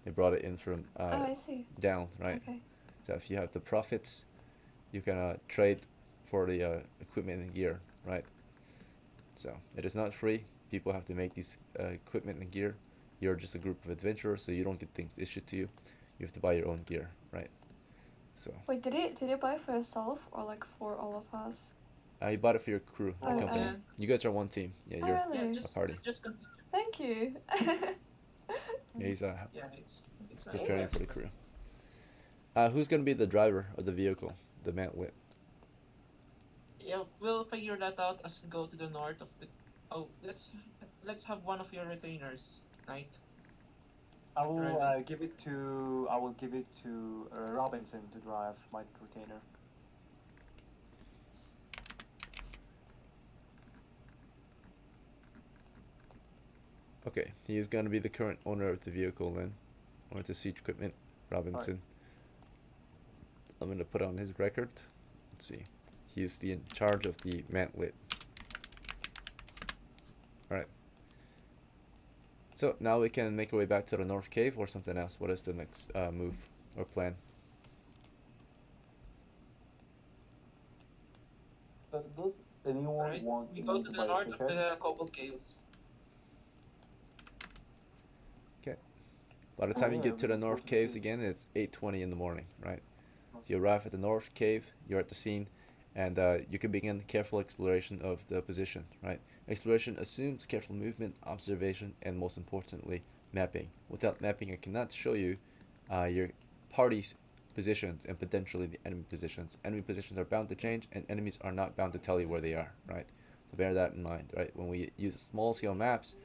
They brought it in from Oh, I see. down, right? Okay. So if you have the profits, you can trade for the equipment and gear, right? So it is not free. People have to make these equipment and gear. You're just a group of adventurers, so you don't get things issued to you. You have to buy your own gear, right? So Wait, did he buy for himself or like for all of us? you bought it for your crew, your Oh, company. okay. You guys are one team. Yeah, Oh, you're Yeah, really? just party. let's just continue. Thank you. yeah. He's Yeah, it's preparing for the excellent. crew. Who's gonna be the driver of the vehicle, the mantlet? Yeah, we'll figure that out as we go to the north of the. Oh, let's have one of your retainers, Knight. I will Driving. give it to Robinson to drive my retainer. Okay, he is gonna be the current owner of the vehicle then, or the siege equipment, Robinson. I'm gonna put on his record. Let's see. He's in charge of the mantlet. Alright. So now we can make our way back to the North Cave or something else. What is the next move or plan? Does anyone Alright, want we go to to the buy a north of ticket? the Kobold Caves. Okay. By the Oh, time you yeah, get to the we'll go North to the Caves caves. again, it's 8:20 in the morning, right? So you arrive at the North Cave, you're at the scene, and you can begin careful exploration of the position, right? Exploration assumes careful movement, observation, and most importantly, mapping. Without mapping, I cannot show you your party's positions and potentially the enemy positions. Enemy positions are bound to change, and enemies are not bound to tell you where they are, right? So bear that in mind, right? When we use small scale maps,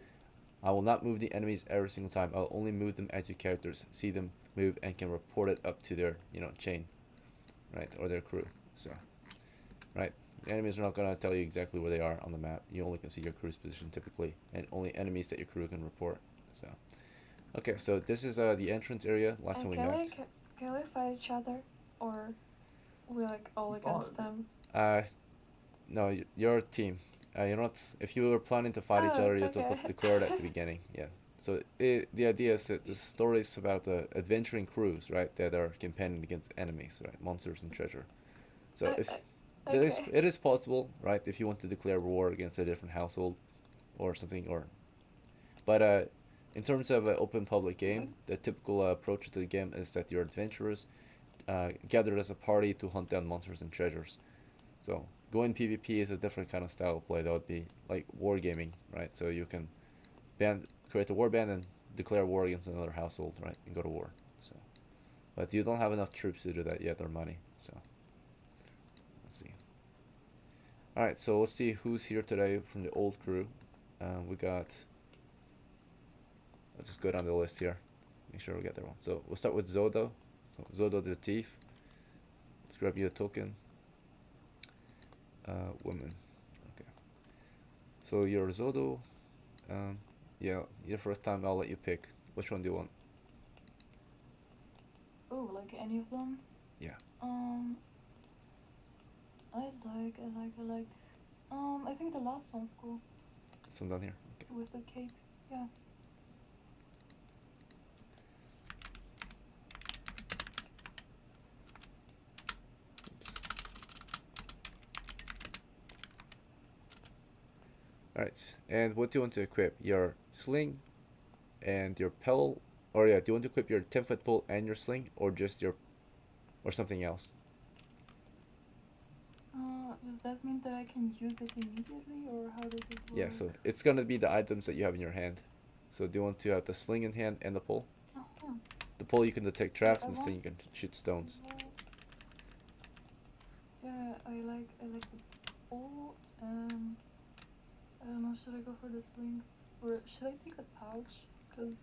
I will not move the enemies every single time. I'll only move them as your characters see them move and can report it up to their, chain, right, or their crew. So, right, the enemies are not gonna tell you exactly where they are on the map. You only can see your crew's position typically, and only enemies that your crew can report. So, okay, so this is the entrance area. Last time And we met. can we fight each other, or we like all against them? No, you're a team. You're not. If you were planning to fight each Oh, other, you have to okay. declare it at the beginning. Yeah. So the idea is that the story is about the adventuring crews, right, that are campaigning against enemies, right, monsters and treasure. So if Okay. it is possible, right, if you want to declare war against a different household, or something, but in terms of an open public game, the typical approach to the game is that you're adventurers, gathered as a party to hunt down monsters and treasures. So going PvP is a different kind of style of play. That would be like wargaming, right? So you can create a war band and declare war against another household, right, and go to war. So, but you don't have enough troops to do that yet, or money. So let's see. All right, so let's see who's here today from the old crew. We got. Let's just go down the list here. Make sure we get that one. So we'll start with ZODOH. So ZODOH the thief. Let's grab you a token. Women. Okay. So you're ZODOH. Yeah, your first time. I'll let you pick. Which one do you want? Oh, like any of them? Yeah. I think the last one's cool. This one down here. Okay. With the cape, yeah. Alright, and what do you want to equip? Your sling and your pole? Or yeah, do you want to equip your 10-foot pole and your sling? Or just your... or something else? Does that mean that I can use it immediately, or how does it work? Yeah, so it's gonna be the items that you have in your hand. So do you want to have the sling in hand and the pole? Oh, yeah. The pole you can detect traps, I and the sling you want- can shoot stones. Yeah, I like the pole, and I don't know, should I go for the sling? Or should I take the pouch? Because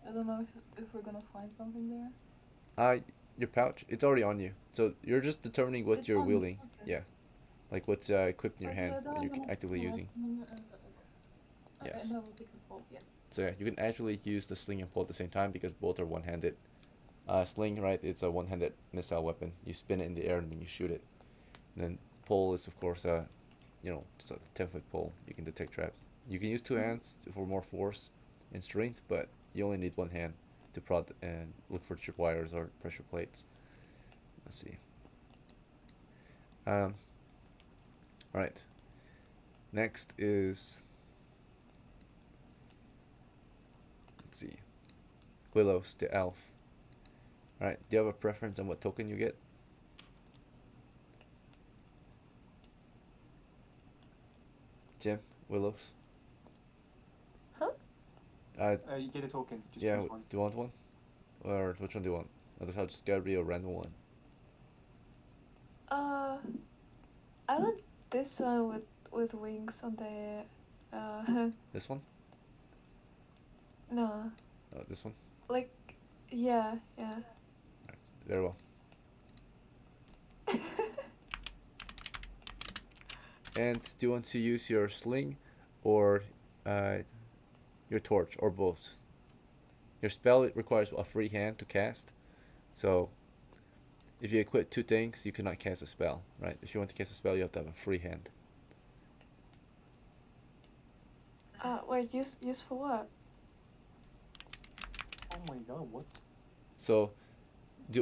I don't know if we're gonna find something there. Your pouch, it's already on you. So you're just determining what It's you're on me, wielding. okay. Yeah. Like what's equipped in your Okay, hand then and I'm you're gonna- actively no, using. Okay, Yes. then I will take the pole, yeah. So yeah, you can actually use the sling and pole at the same time because both are one-handed. Sling, right, it's a one-handed missile weapon. You spin it in the air and then you shoot it. And then pole is of course just a 10-foot pole. You can detect traps. You can use two hands for more force and strength, but you only need one hand to prod and look for tripwires or pressure plates. Let's see. All right. Next is, let's see, WILOSE, the elf. All right. Do you have a preference on what token you get? Jim, Willows. Huh? You get a token. Just Yeah, choose one. do you want one? Or which one do you want? I'll just gotta be a random one. I want this one with wings on the. This one? No, This one? like, yeah. Very well. And do you want to use your sling or your torch or both? Your spell requires a free hand to cast. So if you equip two things, you cannot cast a spell, right? If you want to cast a spell, you have to have a free hand. Wait, use for what? Oh my god, what? So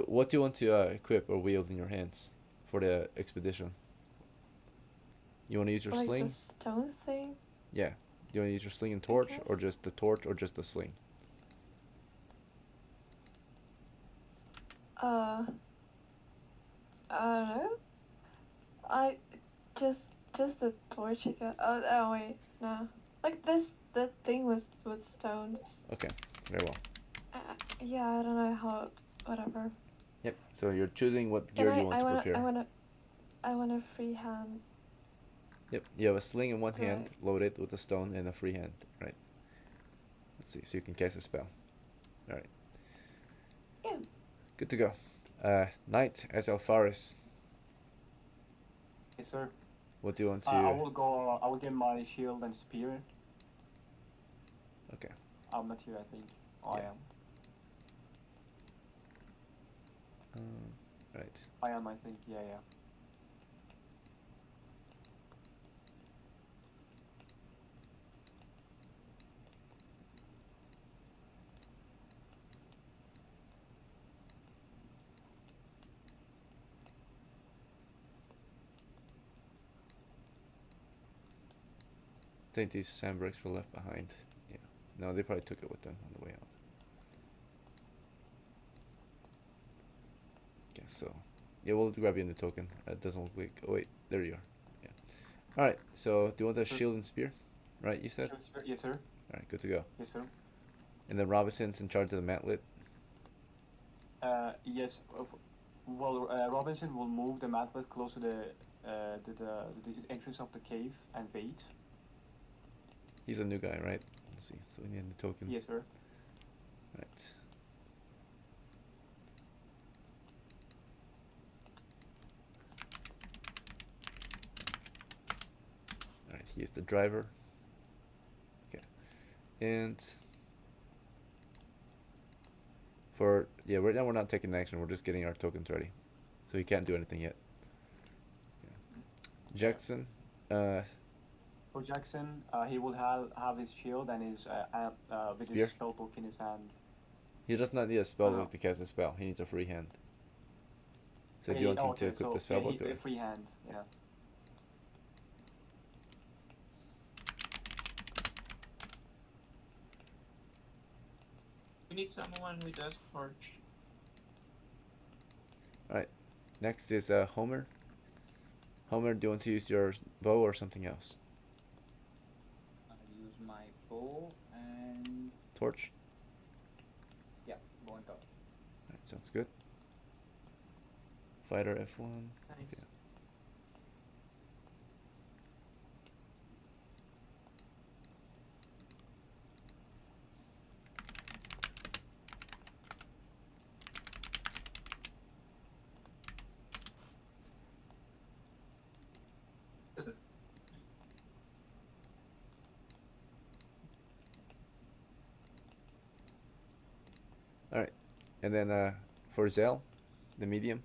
what do you want to equip or wield in your hands for the expedition? You want to use your Like sling? the stone thing? Yeah. Do you want to use your sling and torch, or guess. just the torch, or just the sling? I don't know. I just the torch again. Oh wait, no. Like that thing with stones. Okay, very well. Yeah, I don't know how. Whatever. Yep. So you're choosing what And gear you want to prepare. I want a free hand. Yep. You have a sling in one Right. hand, loaded with a stone, and a free hand. Right. Let's see. So you can cast a spell. All right. Yeah. Good to go. Knight as ALPHARIS. Yes, sir. What do you want to? I will go. I will get my shield and spear. Okay. I'm not here, I think. Oh, Yeah. I am. Right. I am, I think. Yeah. I think these sandbricks were left behind. Yeah. No, they probably took it with them on the way out. Okay, so yeah, we'll grab you in the token. It doesn't look like. Oh wait, there you are. Yeah. All right. So do you want a shield and spear? Right, you said. Yes, sir. All right, good to go. Yes, sir. And then Robinson's in charge of the mantlet. Yes. Well, Robinson will move the mantlet close to the entrance of the cave and wait. He's a new guy, right? Let's see. So we need a token. Yes, sir. Right. All right. He is the driver. Okay. And right now we're not taking action. We're just getting our tokens ready. So he can't do anything yet. Yeah. Jackson. For Jackson, he will have his shield and his with Spear? his spell book in his hand. He does not need a spell Oh. book to cast a spell. He needs a free hand. So do you want him to equip the spell book? A Or? free hand. Yeah. We need someone with a torch. Next is Homer. Homer, do you want to use your bow or something else? I use my bow and Torch? yeah, bow and torch. Alright, sounds good. Fighter F1. Nice. Alright. And then for Zell, the medium.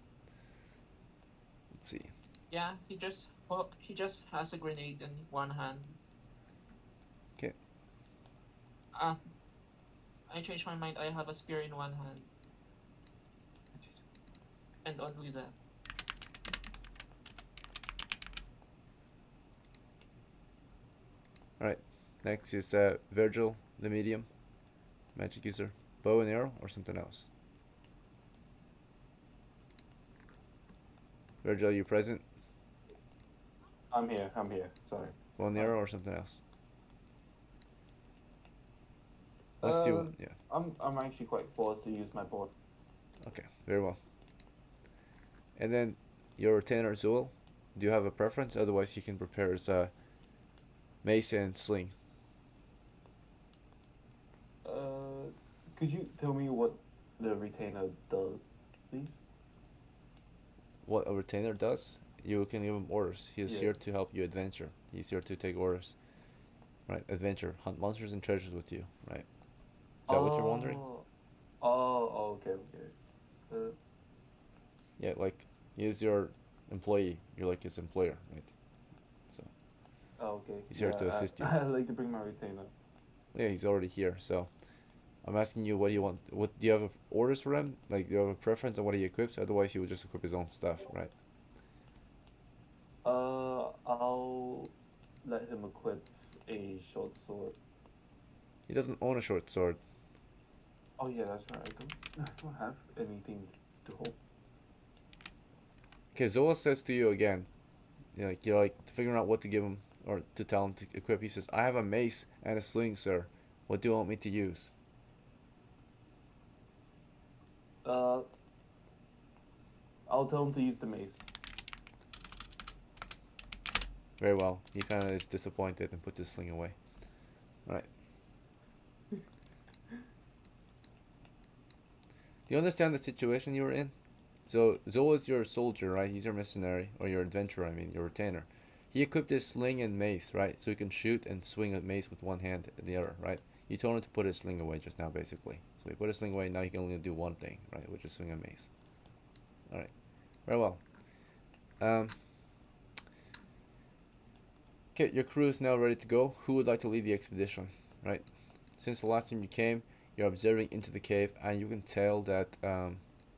Let's see. Yeah, he just has a grenade in one hand. Okay. I changed my mind. I have a spear in one hand. And only that. Alright. Next is Virgil, the medium. Magic user. Bow and arrow or something else? Virgil, you present? I'm here. Sorry. One arrow or something else? Let's see what. Yeah. I'm actually quite forced to use my board. Okay. Very well. And then your retainer ZOWIL. Do you have a preference? Otherwise, you can prepare as a mace and sling. Could you tell me what the retainer does, please? What a retainer does, you can give him orders. He is Yeah. here to help you adventure. He's here to take orders. Right, adventure, hunt monsters and treasures with you. Right. Is that what you're wondering? Okay, okay. Yeah, like he is your employee. You're like his employer, right? So Okay. he's here to assist you. I'd like to bring my retainer. Yeah, he's already here. So I'm asking you, what do you want? What do you have orders for him? Like, do you have a preference on what he equips? Otherwise, he would just equip his own stuff, right? I'll let him equip a short sword. He doesn't own a short sword. Oh yeah, that's right. I don't have anything to hold. Okay, Zola says to you again, you're like figuring out what to give him or to tell him to equip. He says, "I have a mace and a sling, sir. What do you want me to use?" I'll tell him to use the mace. Very well. He kind of is disappointed and puts his sling away. Right. Do you understand the situation you were in? So Zola is your soldier, right? He's your mercenary, or your adventurer, I mean, your retainer. He equipped his sling and mace, right? So he can shoot and swing a mace with one hand and the other, right? You told him to put his sling away just now, basically. So he put his sling away, now he can only do one thing, right? Which is swing a mace. Alright. Very well. Okay, your crew is now ready to go. Who would like to lead the expedition, right? Since the last time you came, you're observing into the cave, and you can tell that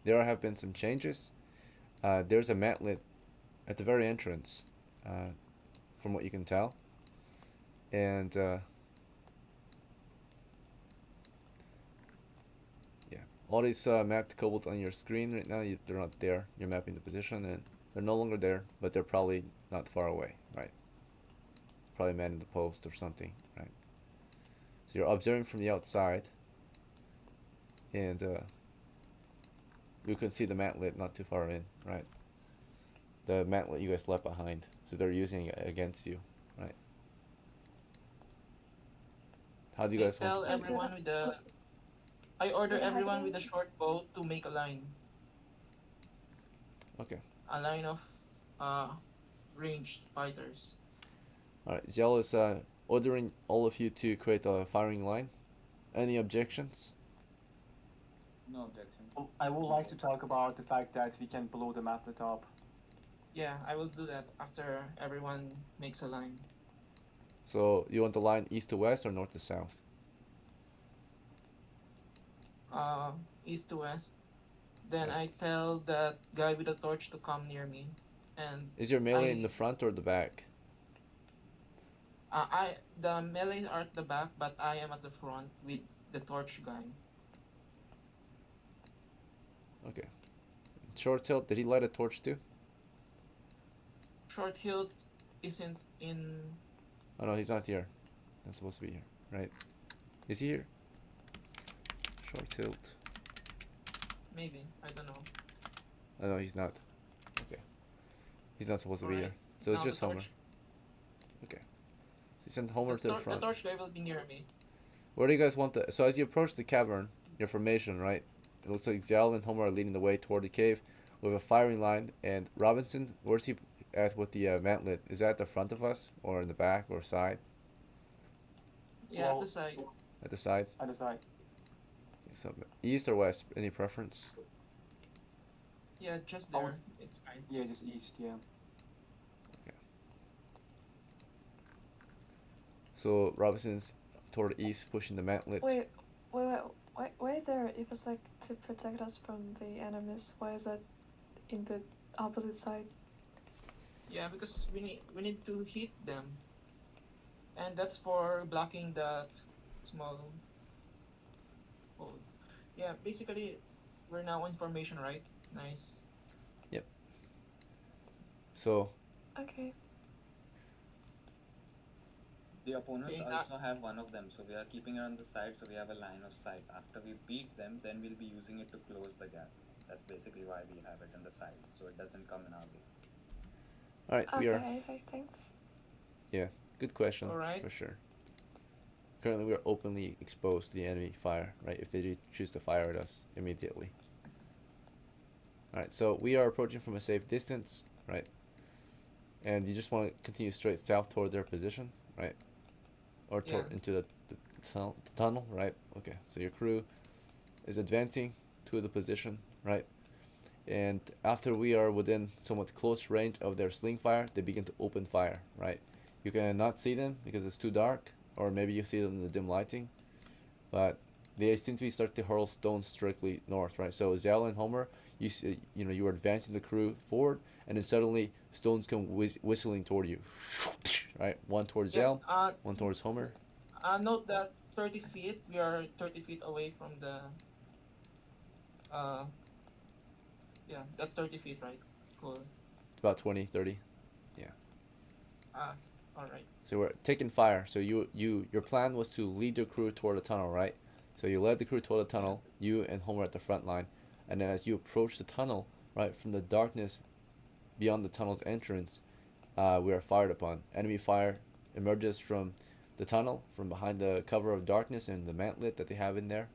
there have been some changes. There's a mantlet at the very entrance, from what you can tell. And yeah, all these mapped kobolds on your screen right now, they're not there. You're mapping the position, and they're no longer there, but they're probably not far away, right? Probably man in the post or something, right? So you're observing from the outside, and you can see the mantlet not too far in, right? The mantlet you guys left behind, so they're using it against you, right? How do you guys want Tell to everyone with the. I order Do you have everyone any- with a short bow to make a line. Okay. A line of ranged fighters. Alright, Zell is ordering all of you to create a firing line. Any objections? No objection. I would like to talk about the fact that we can blow the mantlet up. Yeah, I will do that after everyone makes a line. So you want the line east to west or north to south? East to west. Then Okay. I tell that guy with the torch to come near me, and Is your melee in I- the front or the back? the melee are at the back, but I am at the front with the torch guy. Okay. Short tilt, did he light a torch too? Short hilt isn't in. Oh no, he's not here. That's supposed to be here, right? Is he here? Short tilt. Maybe, I don't know. Oh no, he's not. Okay. He's not supposed to be here. Alright, So it's now just the Homer. torch- Okay. So you send Homer to the The front. torch guy will be near me. Where do you guys want the... So as you approach the cavern, your formation, right? It looks like Zell and Homer are leading the way toward the cave with a firing line. And Robinson, where's he at with the mantlet? Is that at the front of us? Or in the back or side? Yeah, at Well- the side. At the side? I decide. Okay, so east or west? Any preference? Yeah, just Oh. there. It's fine. Yeah, just east, yeah. So Robinson's toward the east, pushing the mantlet. Wait there. If it's like to protect us from the enemies, why is that in the opposite side? Yeah, because we need to hit them, and that's for blocking that small hole. Yeah, basically, we're now in formation, right? Nice. So Okay. The opponents Okay, also have one of them, so we are keeping it on the side so we have a line of sight. After we beat them, then we'll be using it to close the gap. That's basically why we have it on the side, so it doesn't come in our way. All right, we are. Okay, so thanks. Yeah, good question. All right. For sure. Currently, we are openly exposed to the enemy fire, right? If they do choose to fire at us immediately. All right, so we are approaching from a safe distance, right? And you just want to continue straight south toward their position, right? Or Yeah. into the tunnel, right? Okay, so your crew is advancing to the position, right? And after we are within somewhat close range of their sling fire, they begin to open fire, right? You cannot see them because it's too dark, or maybe you see them in the dim lighting, but they seem to be start to hurl stones strictly north, right? So ZOWIL and Homer, you see, you are advancing the crew forward, and then suddenly stones come whistling toward you, right? One towards Yeah. ZOWIL, one towards Homer. Note that 30 feet. We are 30 feet away from the. Yeah, that's 30 feet, right? Cool. It's about 20, 30. All right. So we're taking fire. So your plan was to lead your crew toward the tunnel, right? So you led the crew toward the tunnel. You and Homer at the front line, and then as you approach the tunnel, right from the darkness beyond the tunnel's entrance, we are fired upon. Enemy fire emerges from the tunnel, from behind the cover of darkness and the mantlet that they have in there,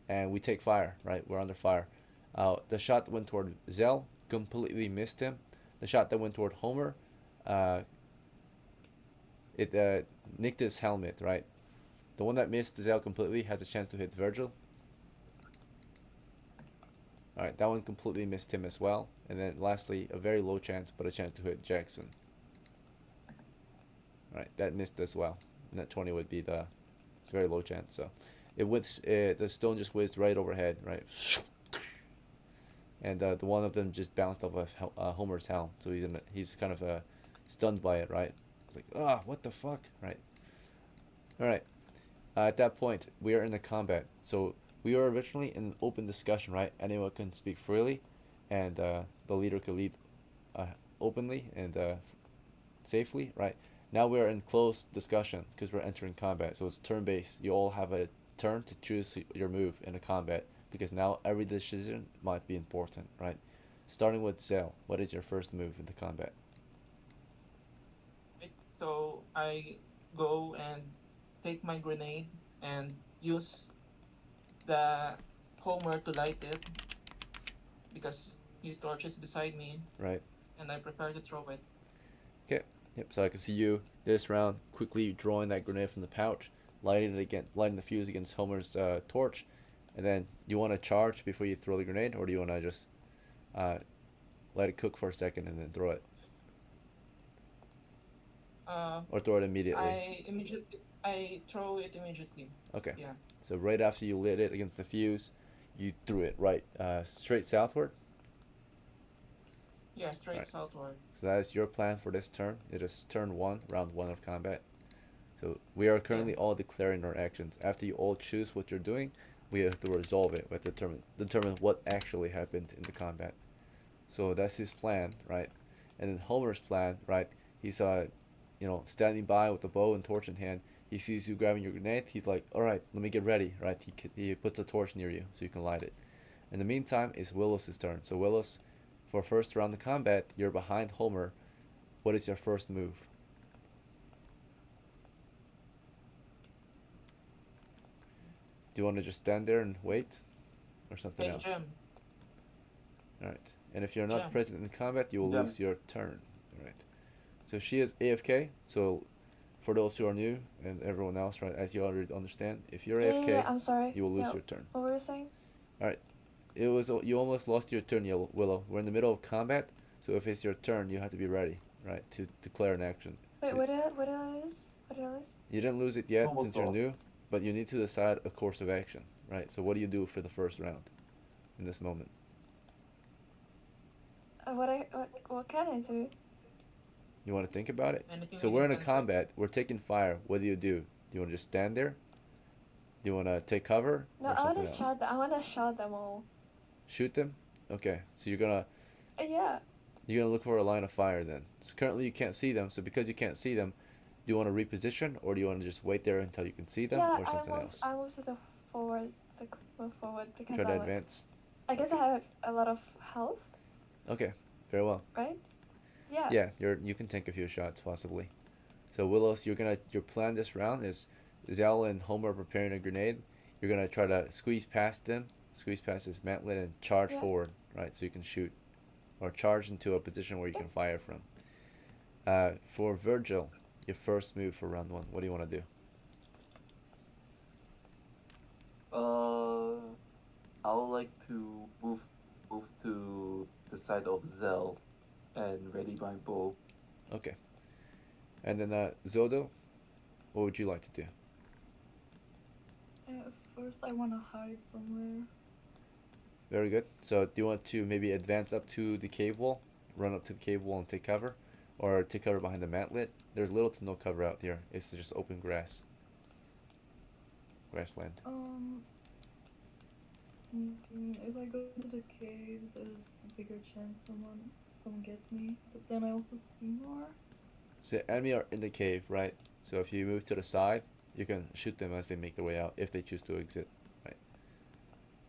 and we take fire. Right, we're under fire. The shot that went toward Zell completely missed him. The shot that went toward Homer, it nicked his helmet, right? The one that missed Zell completely has a chance to hit Virgil. Alright, that one completely missed him as well. And then lastly, a very low chance, but a chance to hit Jackson. Alright, that missed as well. And that 20 would be the very low chance. So the stone just whizzed right overhead, right? And the one of them just bounced off of Homer's helm. So he's kind of stunned by it, right? It's like, what the fuck, right? Alright. At that point, we are in the combat. So we were originally in an open discussion, right? Anyone can speak freely, and the leader could lead openly and safely, right? Now we're in close discussion because we're entering combat. So it's turn-based. You all have a turn to choose your move in a combat because now every decision might be important, right? Starting with Zell, what is your first move in the combat? So I go and take my grenade and use the Homer to light it because his torch is beside me. Right. And I prepare to throw it. Okay. Yep. So I can see you this round quickly drawing that grenade from the pouch, lighting the fuse against Homer's torch, and then you want to charge before you throw the grenade, or do you want to just let it cook for a second and then throw it? Or throw it immediately? I throw it immediately. Okay. Yeah. So right after you lit it against the fuse, you threw it right straight southward? Yeah, straight Right. southward. So that is your plan for this turn. It is turn 1, round 1 of combat. So we are currently all declaring our actions. After you all choose what you're doing, we have to resolve it. We have to determine what actually happened in the combat. So that's his plan, right? And then Homer's plan, right? He's standing by with the bow and torch in hand. He sees you grabbing your grenade. He's like, all right, let me get ready, right? He puts a torch near you so you can light it. In the meantime, it's WILOS' turn. So WILOS, for first round of combat, you're behind Homer. What is your first move? Do you want to just stand there and wait? Or something Hey, else? Jim. Alright. And if you're not Jim. present in combat, you will Jim. lose your turn. Alright. So she is AFK. So for those who are new and everyone else, right, as you already understand, if you're AFK, Yeah, I'm sorry. you will lose Yeah, your turn. what were you saying? You almost lost your turn, Willow. We're in the middle of combat, so if it's your turn, you have to be ready, right, to declare an action. Wait, So what did I lose? What did I lose? you didn't lose it yet Almost since you're lost. new, but you need to decide a course of action, right? So what do you do for the first round in this moment? What can I do? You want to think about it? Anything So we we're in can a cancel. combat. We're taking fire. What do you do? Do you want to just stand there? Do you want to take cover No, or I something wanna else? shot them. I wanna shot them all. Shoot them? Okay. So you're gonna Yeah. look for a line of fire then. So currently you can't see them. So because you can't see them, you want to reposition, or do you want to just wait there until you can see them, Yeah, or something else? I move to the forward, like move forward because Try to advance. I guess I have a lot of health, Okay, very well. right? Yeah. Yeah, you can tank a few shots possibly. So Willows, your plan this round is Zell and Homer are preparing a grenade. You're gonna try to squeeze past them, squeeze past this mantlet, and charge Yeah. forward, right? So you can shoot, or charge into a position where you can fire from. For Virgil, your first move for round 1. What do you want to do? I would like to move to the side of Zell and ready my bow. Okay. And then ZODOH, what would you like to do? First, I want to hide somewhere. Very good. So do you want to maybe advance up to the cave wall, run up to the cave wall and take cover, or take cover behind the mantlet? There's little to no cover out here. It's just open grassland. If I go to the cave, there's a bigger chance someone gets me. But then I also see more. So the enemy are in the cave, right? So if you move to the side, you can shoot them as they make their way out if they choose to exit, right?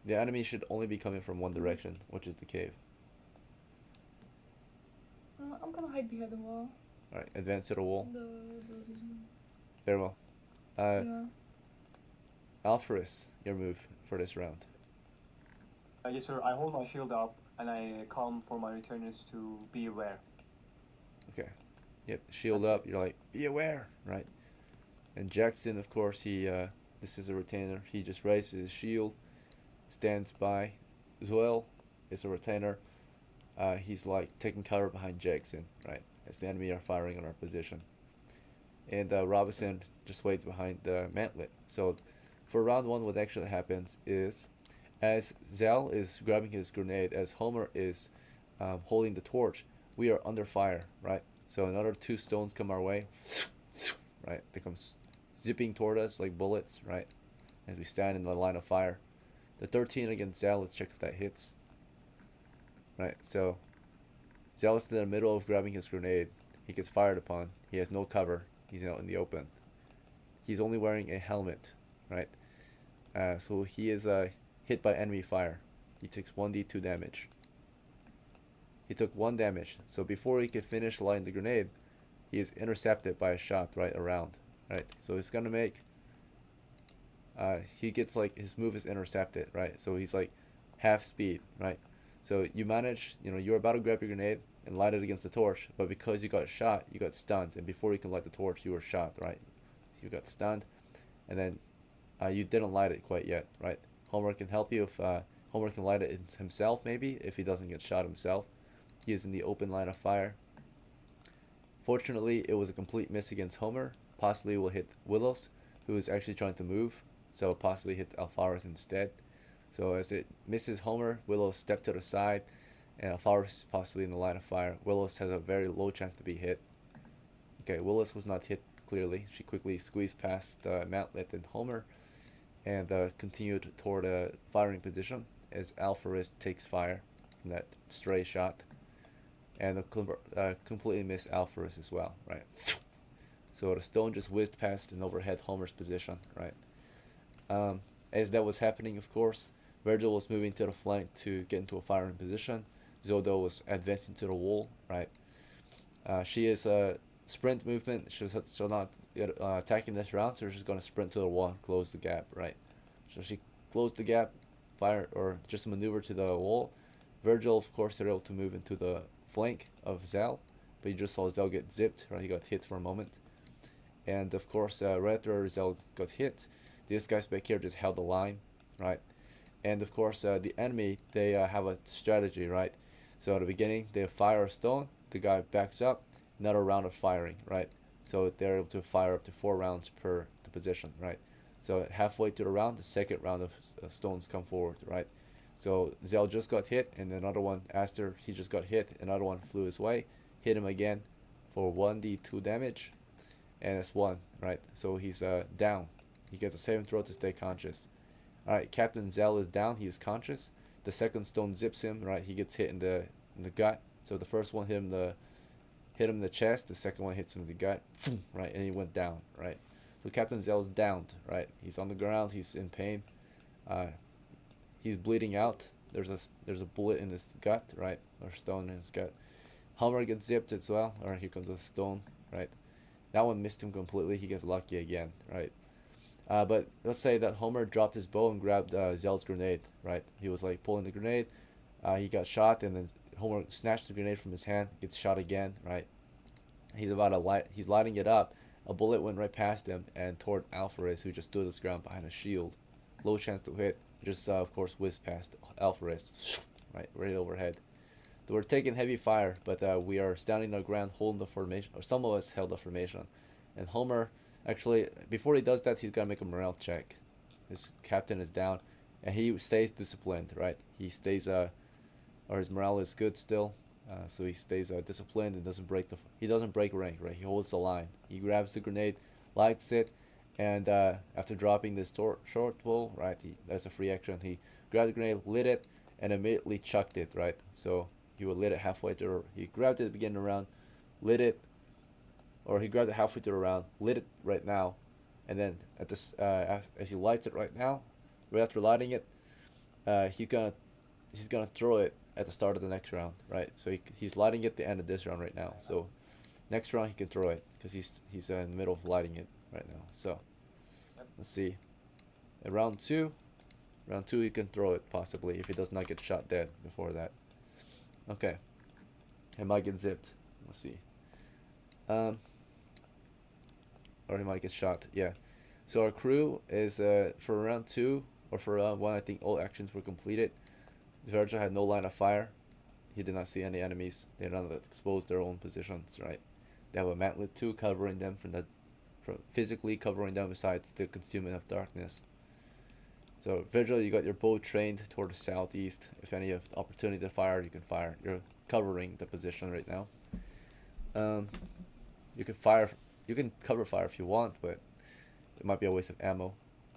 The enemy should only be coming from one direction, which is the cave. I'm gonna hide behind the wall. Alright, advance to the wall. The Very well. yeah. ALPHARIS, your move for this round. Yes, sir. I hold my shield up and I calm for my returners to be aware. Okay. Yep, shield That's up, you're like, be aware, right? And Jackson, of course, he, this is a retainer. He just raises his shield, stands by. ZOWIL is a retainer. He's like taking cover behind Jackson, right? As the enemy are firing on our position. And Robinson just waits behind the mantlet. So for round 1, what actually happens is, as Zell is grabbing his grenade, as Homer is holding the torch, we are under fire, right? So another 2 stones come our way, right? They come zipping toward us like bullets, right? As we stand in the line of fire. The 13 against Zell, let's check if that hits. Right, so Zell is in the middle of grabbing his grenade. He gets fired upon. He has no cover. He's out in the open. He's only wearing a helmet, right? So he is hit by enemy fire. He takes 1d2 damage. He took 1 damage. So before he could finish lighting the grenade, he is intercepted by a shot right around, right? So it's gonna make he gets like his move is intercepted, right? So he's like half speed, right? So you manage, you're about to grab your grenade and light it against the torch, but because you got shot, you got stunned, and before you can light the torch, you were shot, right? So you got stunned, and then you didn't light it quite yet, right? Homer can help you if Homer can light it himself, maybe, if he doesn't get shot himself. He is in the open line of fire. Fortunately, it was a complete miss against Homer. Possibly will hit WILOS, who is actually trying to move, so possibly hit ALPHARIS instead. So as it misses Homer, WILOS step to the side, and ALPHARIS is possibly in the line of fire. WILOS has a very low chance to be hit. Okay, WILOS was not hit clearly. She quickly squeezed past Mantlet and Homer, and continued toward a firing position as ALPHARIS takes fire from that stray shot, and completely missed ALPHARIS as well, right? So the stone just whizzed past and overhead Homer's position, right? As that was happening, of course, Virgil was moving to the flank to get into a firing position. ZODOH was advancing to the wall, right? She is a sprint movement. She's not attacking this round, so she's going to sprint to the wall and close the gap, right? So she closed the gap, fire, or just maneuver to the wall. Virgil, of course, are able to move into the flank of Zell, but you just saw Zell get zipped, right? He got hit for a moment. And of course, right after Zell got hit, these guys back here just held the line, right? And of course, the enemy, they have a strategy, right? So at the beginning, they fire a stone, the guy backs up, another round of firing, right? So they're able to fire up to 4 rounds per the position, right? So halfway through the round, the second round of stones come forward, right? So Zell just got hit, and another one, after he just got hit, another one flew his way, hit him again for 1d2 damage, and it's 1, right? So he's down. He gets a saving throw to stay conscious. Alright, Captain Zell is down, he is conscious. The second stone zips him, right? He gets hit in the gut. So the first one hit him hit him in the chest. The second one hits him in the gut, right, and he went down, right. So Captain Zell's downed, right. He's on the ground. He's in pain. He's bleeding out. There's a bullet in his gut, right, or stone in his gut. Homer gets zipped as well. Or here comes a stone, right. That one missed him completely. He gets lucky again, right. But let's say that Homer dropped his bow and grabbed Zell's grenade, right. He was like pulling the grenade. He got shot, and then Homer snatched the grenade from his hand, gets shot again, right. He's lighting it up. A bullet went right past him and toward ALPHARIS, who just stood his ground behind a shield. Low chance to hit. Just of course whizzed past ALPHARIS, right overhead. So we're taking heavy fire, but we are standing our ground, holding the formation, or some of us held the formation. And Homer, actually, before he does that, he's gotta make a morale check. His captain is down, and he stays disciplined, right. He stays or his morale is good still, so he stays disciplined and doesn't break rank, right. He holds the line. He grabs the grenade, lights it, and after dropping this short bow, right, that's a free action. He grabbed the grenade, lit it, and immediately chucked it, right. So he would lit it halfway through. He grabbed it at the beginning of the round, lit it, or he grabbed it halfway through the round, lit it right now, and then at this as he lights it right now, right after lighting it, he's gonna throw it at the start of the next round, right. So he's lighting it at the end of this round right now. So next round he can throw it because he's in the middle of lighting it right now. So let's see. At round two he can throw it possibly if he does not get shot dead before that. Okay. He might get zipped. Let's see. Or he might get shot. Yeah. So our crew is for round 2 or for round 1, I think all actions were completed. VERGIL had no line of fire. He did not see any enemies. They did not expose their own positions, right. They have a Mantlet 2 covering them from physically covering them besides the concealment of darkness. So VERGIL, you got your bow trained toward the southeast. If any of the opportunity to fire, you can fire. You're covering the position right now. You can fire. You can cover fire if you want, but it might be a waste of ammo.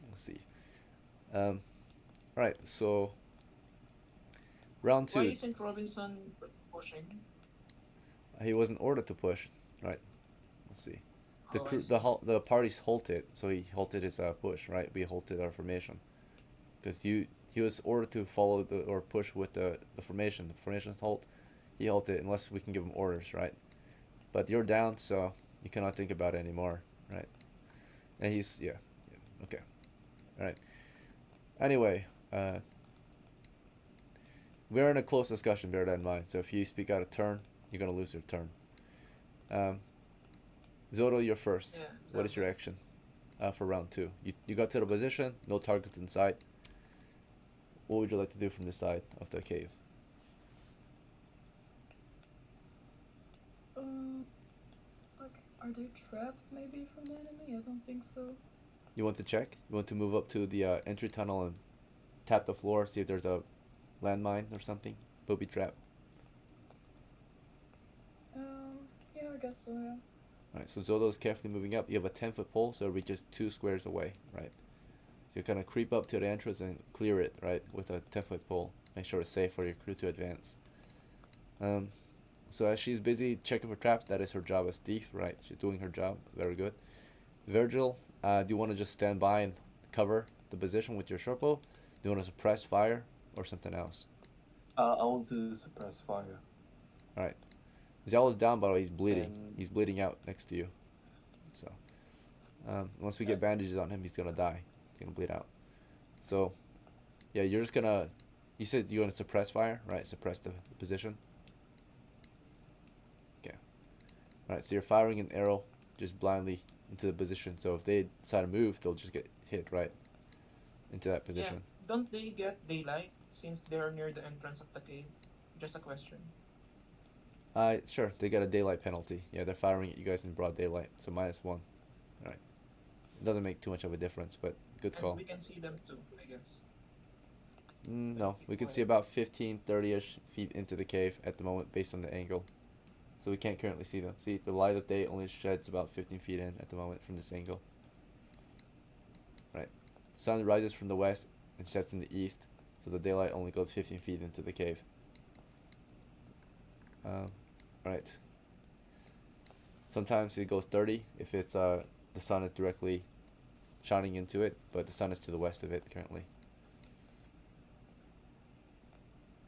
Let's see. Alright, so round 2. Why isn't Robinson pushing? He wasn't ordered to push. Right. Let's see. The party's halted, so he halted his push. Right. We halted our formation. Because he was ordered to follow or push with the formation. The formation's halt. He halted unless we can give him orders, right? But you're down, so you cannot think about it anymore, right? And he's okay, all right. Anyway, we're in a close discussion. Bear that in mind. So if you speak out of turn, you're gonna lose your turn. ZODOH, you're first. Yeah, What is your action for round 2? You got to the position, no target in sight. What would you like to do from the side of the cave? Like, are there traps maybe from the enemy? I don't think so. You want to check? You want to move up to the entry tunnel and tap the floor, see if there's a landmine or something? Booby trap. Yeah, I guess so, yeah. Alright, so ZODOH's carefully moving up. You have a 10-foot pole, so it reaches 2 squares away, right? So you kind of creep up to the entrance and clear it, right, with a 10-foot pole. Make sure it's safe for your crew to advance. So as she's busy checking for traps, that is her job as thief, right? She's doing her job. Very good. VERGIL, do you want to just stand by and cover the position with your short bow? Do you want to suppress fire or something else? I want to suppress fire. Alright. Zell is down, but he's bleeding. And- He's bleeding out next to you. So, once we get bandages on him, he's gonna die. He's gonna bleed out. So, yeah, you're just gonna. You said you want to suppress fire, right? Suppress the position. Okay. Alright, so you're firing an arrow just blindly into the position. So if they decide to move, they'll just get hit right into that position. Yeah. Don't they get daylight since they're near the entrance of the cave? Just a question. Sure, they get a daylight penalty. Yeah, they're firing at you guys in broad daylight, so -1. Alright. It doesn't make too much of a difference, but good And call. we can see them too, I guess. No, we can see about 15, 30-ish feet into the cave at the moment based on the angle. So we can't currently see them. See, the light of day only sheds about 15 feet in at the moment from this angle. Right. Sun rises from the west and sets in the east, so the daylight only goes 15 feet into the cave. Right. Sometimes it goes 30 if it's the sun is directly shining into it, but the sun is to the west of it currently.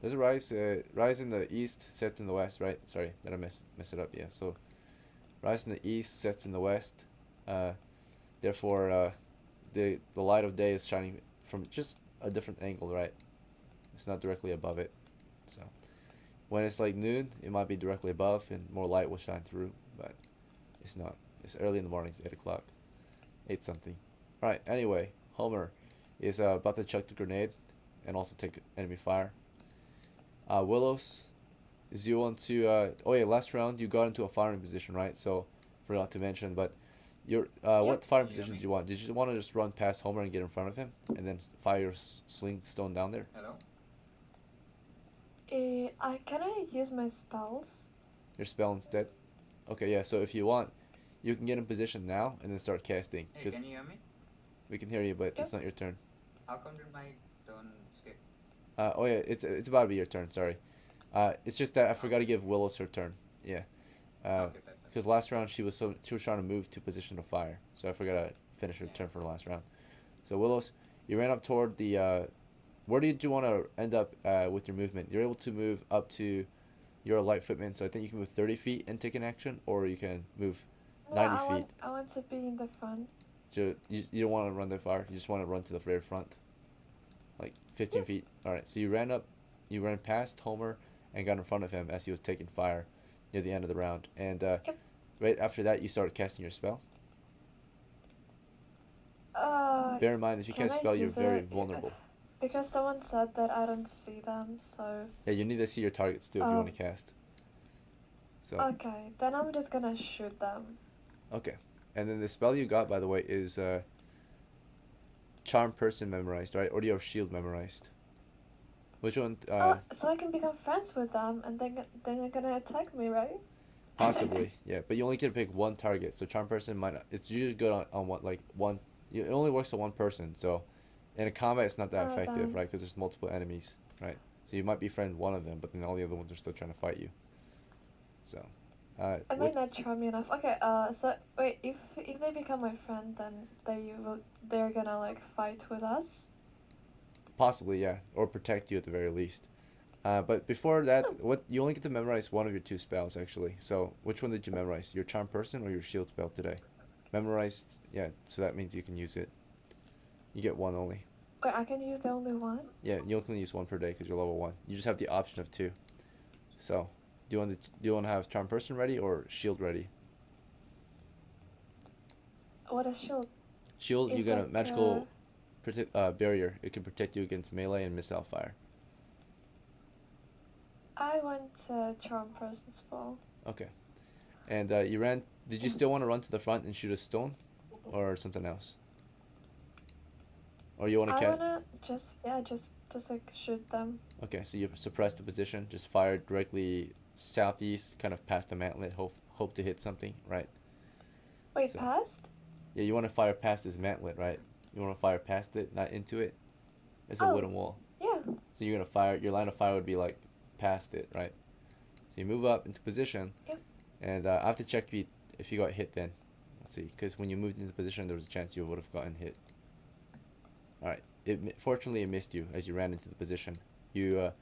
Does it rise? Rise in the east, sets in the west, right? Sorry, did I mess it up? Yeah. So, rise in the east, sets in the west. Therefore, the light of day is shining from just a different angle, right? It's not directly above it. So, when it's like noon, it might be directly above, and more light will shine through, but it's not. It's early in the morning. It's 8 o'clock, 8 something. All right. Anyway, Homer is about to chuck the grenade, and also take enemy fire. WILOS, is you want to oh yeah, last round you got into a firing position, right? So forgot to mention, but your what firing Yeah, position me. do you want? Did you want to just run past Homer and get in front of him, and then fire your sling stone down there? Hello? Can I use my spells? Your spell instead? Okay, yeah, so if you want, you can get in position now and then start casting, Hey, because can you hear me? we can hear you, but Yep. it's not your turn. How come did my turn skip? Oh yeah, it's about to be your turn, sorry. It's just that I forgot to give WILOS her turn. Yeah. Okay, fair. Because last round she was trying to move to position to fire, so I forgot to finish her Yeah. turn for the last round. So WILOS, you ran up toward the. Where did you want to end up with your movement? You're able to move up to. You're a light footman, so I think you can move 30 feet and take an action, or you can move No, 90 feet. I want to be in the front. You don't want to run that far. You just want to run to the very front, like 15 feet. All right. So you ran past Homer and got in front of him as he was taking fire near the end of the round. And right after that, you started casting your spell. Bear in mind, if you Can cast I spell, you're use very it? vulnerable. Because someone said that I don't see them, so. Yeah, you need to see your targets too if you want to cast. So Okay, then I'm just gonna shoot them. okay, and then the spell you got, by the way, is Charm Person memorized, right? Or do you have Shield memorized? Which one? So I can become friends with them, and then they're gonna attack me, right? Possibly, yeah. But you only can pick one target, so Charm Person might not. It's usually good on one, like one. It only works on one person, so in a combat it's not that Oh, effective, damn. right? Because there's multiple enemies, right? So you might befriend one of them, but then all the other ones are still trying to fight you. So, I might not charm you enough. Okay, so wait, if they become my friend, then they're gonna like fight with us. possibly, yeah, or protect you at the very least. But before that, what you only get to memorize one of your two spells actually. So which one did you memorize? Your Charm Person or your Shield spell today? Memorized, yeah. So that means you can use it. You get one only. Wait, I can use the only one? Yeah, you only use one per day because you're level 1. You just have the option of 2. So, do you want to have Charm Person ready or Shield ready? What is shield? Shield, you It's got a like, magical barrier. It can protect you against melee and missile fire. I want charm person spell. Okay. And you ran. Did you still want to run to the front and shoot a stone, or something else? Or you want to I cast? wanna just like shoot them. Okay, so you suppress the position. Just fire directly southeast, kind of past the mantlet. Hope to hit something, right? Wait, So- past? Yeah, you want to fire past this mantlet, right? You want to fire past it, not into it. It's a Oh. wooden wall. Yeah. So you're gonna fire. Your line of fire would be like past it, right? So you move up into position. Yep. And I have to check if you got hit then. Let's see, because when you moved into position, there was a chance you would have gotten hit. All right. Fortunately it missed you as you ran into the position. You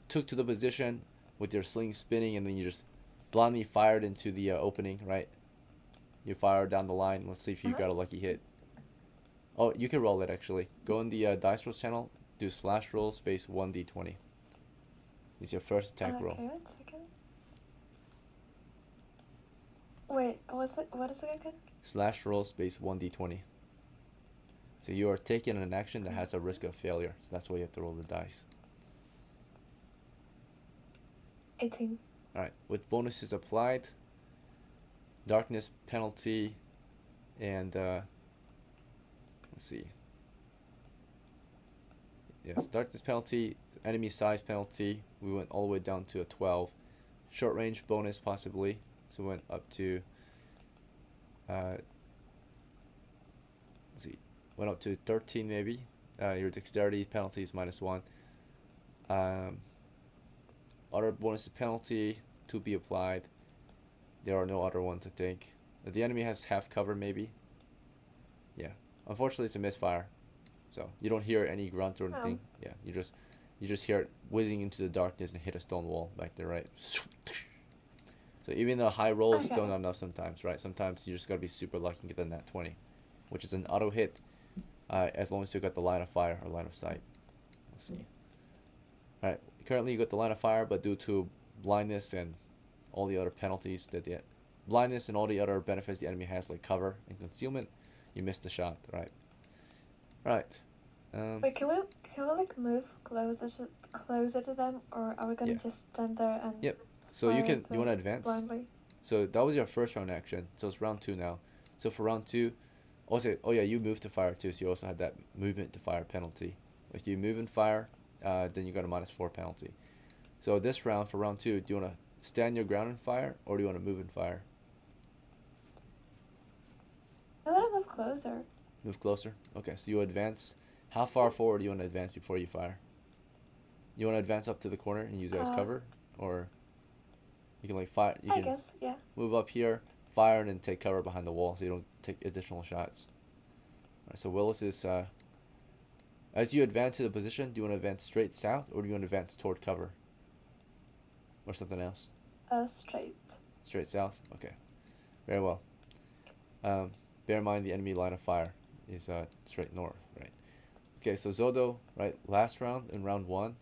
took to the position with your sling spinning, and then you just blindly fired into the opening, right? You fired down the line. Let's see if you got a lucky hit. Oh, you can roll it actually. Go in the dice rolls channel. Do /roll space 1d20. It's your first attack roll. Okay, 1 second. Wait, what is it again? /roll space 1d20. So you are taking an action that has a risk of failure. So that's why you have to roll the dice. 18. Alright, with bonuses applied, darkness penalty, and let's see. Yes, darkness penalty, enemy size penalty. We went all the way down to a 12. Short range bonus possibly. So we went up to let's see. Went up to 13 maybe. Your dexterity penalty is -1. Other bonus penalty to be applied. There are no other ones, I think. The enemy has half cover maybe. Yeah. Unfortunately, it's a misfire, so you don't hear any grunt or anything. Yeah, you just hear it whizzing into the darkness and hit a stone wall back there, right? So even a high roll is still not enough sometimes, right? Sometimes you just gotta be super lucky and get the nat 20, which is an auto hit, as long as you got the line of fire or line of sight. Let's see. All right, currently you got the line of fire, but due to blindness and all the other penalties that the blindness and all the other benefits the enemy has, like cover and concealment, you missed the shot, right? Right. Wait, can we like move closer to them, or are we gonna just stand there and? Yep. So you can. You want to advance? Blindly? So that was your first round action. So it's round 2 now. So for round 2, also, oh yeah, you moved to fire too. So you also had that movement to fire penalty. If you move and fire, then you got a -4 penalty. So this round, for round 2, do you want to stand your ground and fire, or do you want to move and fire? I want to move closer. Move closer. Okay. So you advance. How far forward do you want to advance before you fire? You want to advance up to the corner and use it as cover, or you can like fire. You I can guess, yeah. move up here, fire, and then take cover behind the wall so you don't take additional shots. Alright, so Willis is as you advance to the position, do you want to advance straight south, or do you want to advance toward cover, or something else? Straight. Straight south. Okay, very well. Bear in mind the enemy line of fire is straight north, right? Okay, so ZODOH, right? Last round in round 1,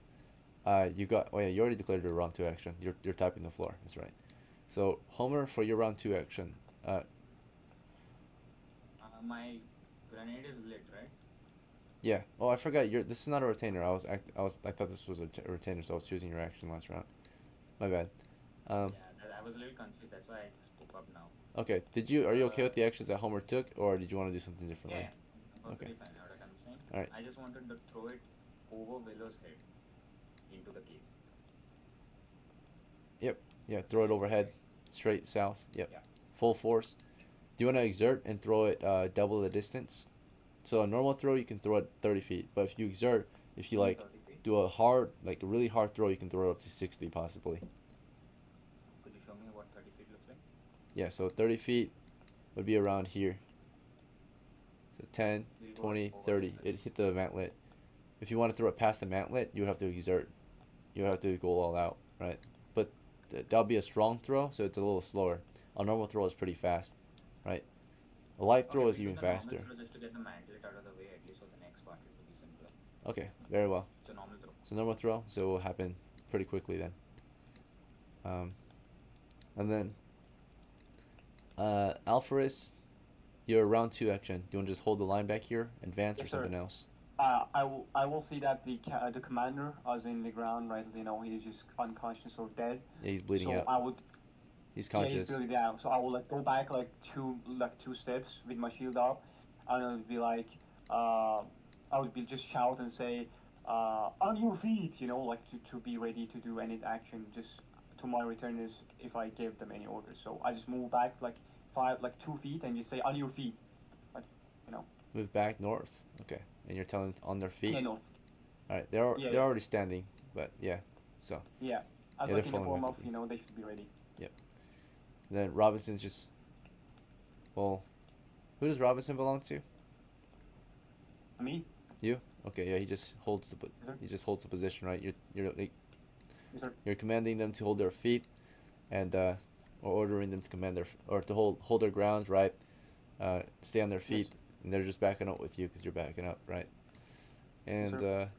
you got. Oh yeah, you already declared your round 2 action. You're tapping the floor. That's right. So Homer, for your round 2 action. My grenade is lit, right? Yeah. Oh, I forgot. This is not a retainer. I thought this was a retainer, so I was choosing your action last round. My bad. Yeah, I was a little confused. That's why I spoke up now. Okay. Are you okay with the actions that Homer took, or did you want to do something differently? Yeah. Perfectly fine. Now that I'm saying. All right. I just wanted to throw it over Willow's head into the cave. Yep. Yeah. Throw it overhead, straight south. Yep. Yeah. Full force. Do you want to exert and throw it double the distance? So a normal throw you can throw it 30 feet, but if you exert, if you like do a hard, like a really hard throw, you can throw it up to 60 possibly. Could you show me what 30 feet looks like? Yeah. So 30 feet would be around here. So 10, 20, 30. It hit the mantlet. If you want to throw it past the mantlet, you would have to exert. You would have to go all out, right? But that'll be a strong throw, so it's a little slower. A normal throw is pretty fast, right? A light throw is even faster. Just to get the mantlet out of the way, at least for the next part, it will be simpler. Okay, very well. So normal throw. So normal throw, so it will happen pretty quickly then. And then ALPHARIS, your round 2 action. Do you want to just hold the line back here, advance, Yes, or something sir. else? I will see that the commander is in the ground, right? You know, he's just unconscious or dead. Yeah, he's bleeding So out. I would. He's Yeah, conscious. he's bleeding out. So I will like go back like two steps with my shield up, and I would be like, I would be just shout and say, on your feet, you know, like to be ready to do any action just to my returners if I give them any orders. So I just move back like 2 feet and just say on your feet, like, you know. Move back north. Okay, and you're telling on their feet. Yeah, north. All right, they're Yeah, they're already standing, but yeah. So Yeah, as Yeah, like they're in the following form of, rapidly. you know, they should be ready. then Robinson's just. Well, who does Robinson belong to? Me? You? Okay, yeah. He just holds the Yes, sir. he just holds the position, right? You're like, Yes, sir. you're commanding them to hold their feet, and or ordering them to command or to hold their ground, right? Stay on their feet, and they're just backing up with you because you're backing up, right? And sir.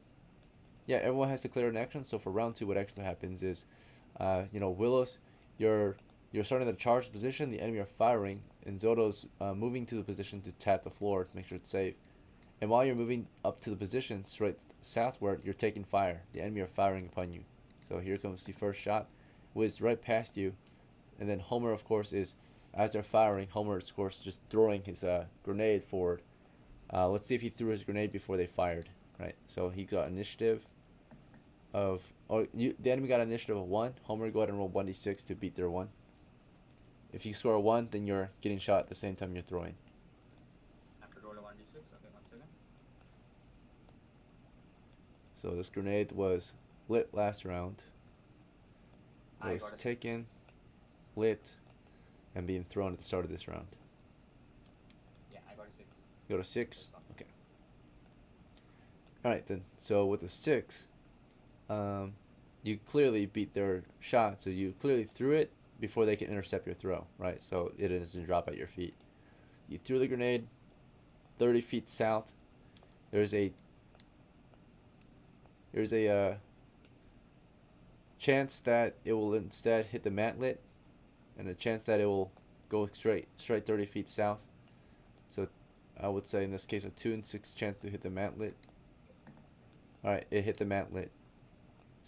yeah, everyone has to clear an action. So for round 2, what actually happens is, WILOS, you're starting at a charged position. The enemy are firing, and ZODOH's moving to the position to tap the floor to make sure it's safe. And while you're moving up to the position straight southward, you're taking fire. The enemy are firing upon you. So here comes the first shot, whizzed right past you, and then Homer, of course, is as they're firing. Homer, of course, just throwing his grenade forward. Let's see if he threw his grenade before they fired. Right. So he got initiative of. The enemy got initiative of 1. Homer, go ahead and roll 1d6 to beat their 1. If you score a 1, then you're getting shot at the same time you're throwing. I have to roll a 1d6. Okay, 1 second. So this grenade was lit last round. It I was got a 6. taken, lit, and being thrown at the start of this round. Yeah, I got a 6. You got a 6? Okay. Alright then. So with a 6, you clearly beat their shot, so you clearly threw it before they can intercept your throw, right? So it doesn't drop at your feet. You threw the grenade 30 feet south. There's a chance that it will instead hit the mantlet, and a chance that it will go straight 30 feet south. So I would say in this case a 2 in 6 chance to hit the mantlet. Alright, it hit the mantlet.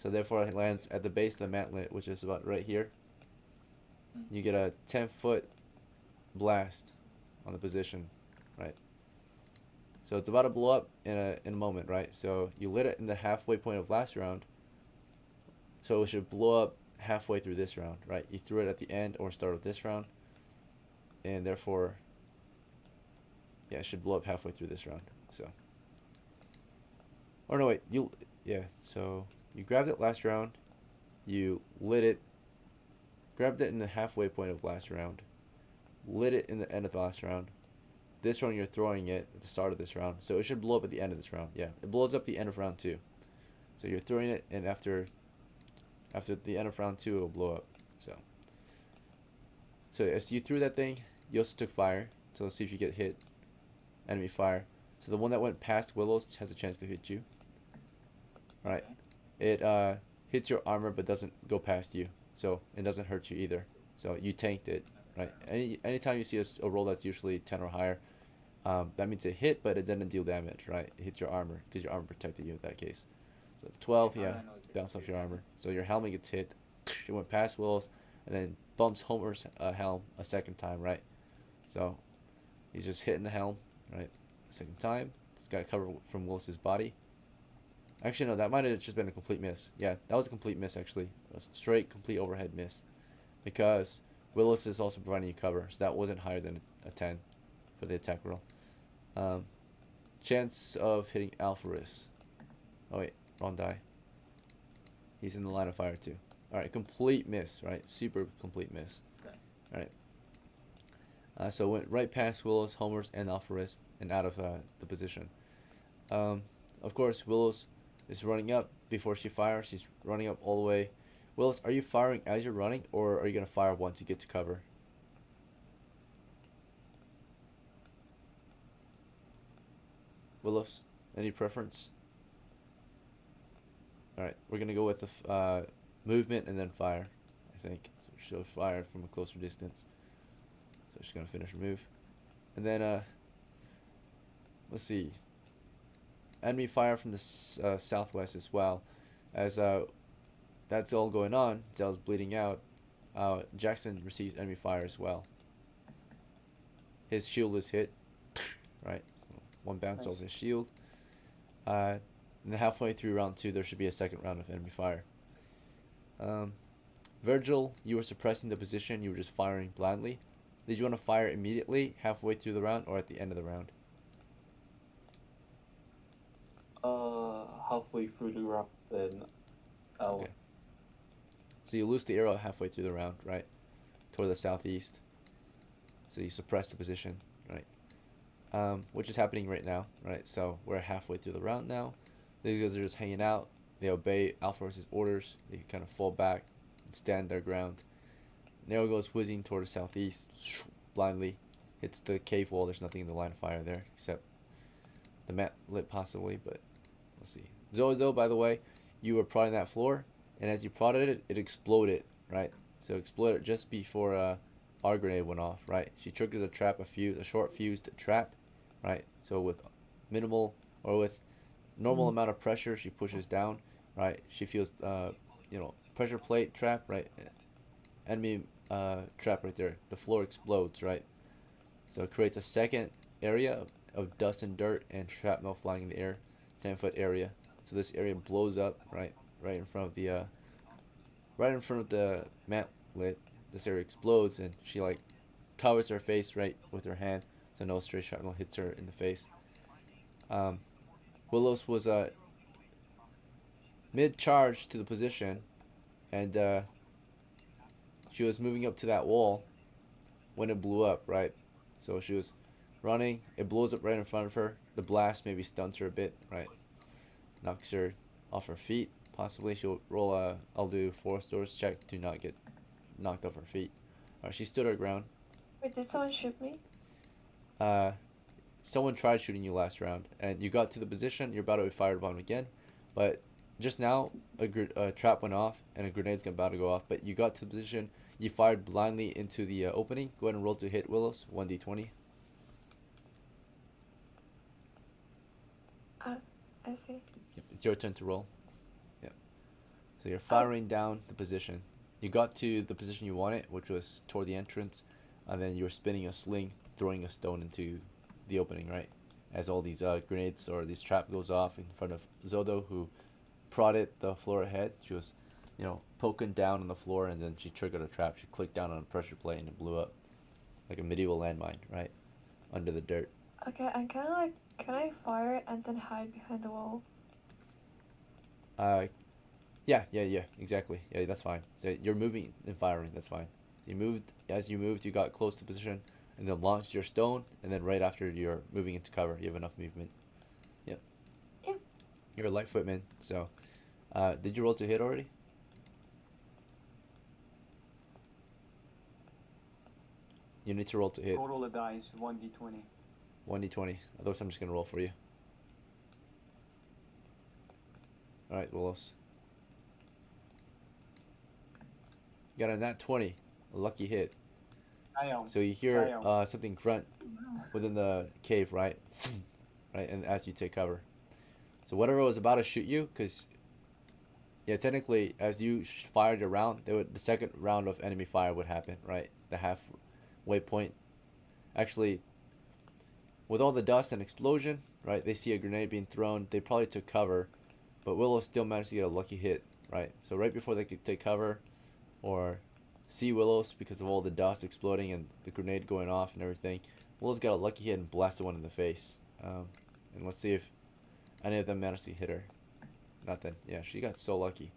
So therefore it lands at the base of the mantlet, which is about right here. You get a 10-foot blast on the position, right? So it's about to blow up in a moment, right? So you lit it in the halfway point of last round. So it should blow up halfway through this round, right? You threw it at the end or start of this round, and therefore, yeah, it should blow up halfway through this round. So, or no, wait, so you grabbed it last round, you lit it, grabbed it in the halfway point of last round, lit it in the end of the last round. This round you're throwing it at the start of this round, so it should blow up at the end of this round. Yeah, it blows up the end of round 2. So you're throwing it, and after the end of round 2, it will blow up. So as you threw that thing, you also took fire. So let's see if you get hit. Enemy fire. So the one that went past WILOS has a chance to hit you. Alright. It hits your armor but doesn't go past you. So it doesn't hurt you either. So you tanked it. Right. Anytime you see a roll that's usually 10 or higher, that means it hit, but it didn't deal damage, right? It hits your armor because your armor protected you in that case. So 12, yeah, bounce off your armor. So your helmet gets hit. It went past Will's and then bumps Homer's helm a second time, right? So he's just hitting the helm, right? Second time. It's got cover from Willis's body. Actually, no, that might have just been a complete miss. Yeah, that was a complete miss, actually. A straight, complete overhead miss. Because Willis is also providing you cover, so that wasn't higher than a 10 for the attack roll. Chance of hitting ALPHARIS. Oh wait, wrong die. He's in the line of fire too. Alright, complete miss, right? Super complete miss. Okay. Alright. So it went right past Willis, Homer's, and ALPHARIS, and out of the position. Of course, Willis is running up before she fires. She's running up all the way. Willis, are you firing as you're running, or are you going to fire once you get to cover? Willis, any preference? Alright, we're going to go with the movement and then fire, I think. So she'll fire from a closer distance. So she's going to finish her move. And then, let's see. Enemy fire from the southwest as well. As that's all going on, Zell's bleeding out. Jackson receives enemy fire as well. His shield is hit. Right, so one bounce over his shield. And halfway through round 2, there should be a second round of enemy fire. Virgil, you were suppressing the position. You were just firing blindly. Did you want to fire immediately, halfway through the round, or at the end of the round? Halfway through the round, then I'll. Okay. So you lose the arrow halfway through the round, right? Toward the southeast. So you suppress the position, right? Which is happening right now, right? So we're halfway through the round now. These guys are just hanging out. They obey ALPHARIS' orders. They kind of fall back and stand their ground. An arrow goes whizzing toward the southeast, blindly. Hits the cave wall. There's nothing in the line of fire there except the mantlet possibly, but let's see. ZODOH, by the way, you were prodding that floor, and as you prodded it, it exploded, right? So it exploded just before our grenade went off, right? She triggers a trap, a short fused trap, right? So with minimal or with normal amount of pressure, she pushes down, right? She feels, pressure plate trap, right? Enemy trap right there. The floor explodes, right? So it creates a second area of dust and dirt and shrapnel flying in the air, 10-foot area. So this area blows up, right in front of the mantlet. This area explodes, and she like covers her face right with her hand, so no stray shrapnel hits her in the face. WILOS was mid-charge to the position, and she was moving up to that wall, when it blew up, right? So she was running, it blows up right in front of her. The blast maybe stuns her a bit, right? Knocks her off her feet. Possibly she'll roll a, I'll do force doors check to not get knocked off her feet. Alright, she stood her ground. Wait, did someone shoot me? Someone tried shooting you last round, and you got to the position, you're about to be fired upon again, but just now a trap went off and a grenade's about to go off, but you got to the position, you fired blindly into the opening. Go ahead and roll to hit, Willows. 1d20. I see. Yep, it's your turn to roll. Yep. So you're firing down the position. You got to the position you wanted, which was toward the entrance, and then you were spinning a sling, throwing a stone into the opening, right? As all these grenades or this trap goes off in front of ZODOH, who prodded the floor ahead. She was, poking down on the floor, and then she triggered a trap. She clicked down on a pressure plate, and it blew up like a medieval landmine, right, under the dirt. Okay, and can I fire and then hide behind the wall? Yeah, exactly. Yeah, that's fine. So you're moving and firing. That's fine. You moved. As you moved, you got close to position, and then launched your stone, and then right after you're moving into cover, you have enough movement. Yep. Yep. You're a light footman, so did you roll to hit already? You need to roll to hit. Total the dice, 1d20. 1d20. Otherwise, I'm just gonna roll for you. All right, Willows. You got a nat 20, a lucky hit. So you hear something grunt within the cave, right? Right, and as you take cover. So whatever was about to shoot you, because technically, as you fired your round, the second round of enemy fire would happen, right? The halfway point. Actually, with all the dust and explosion, right? They see a grenade being thrown. They probably took cover, but Willow still managed to get a lucky hit, right? So right before they could take cover, or see Willows because of all the dust exploding and the grenade going off and everything, Willow's got a lucky hit and blasted one in the face. And let's see if any of them managed to hit her. Nothing. Yeah, she got so lucky.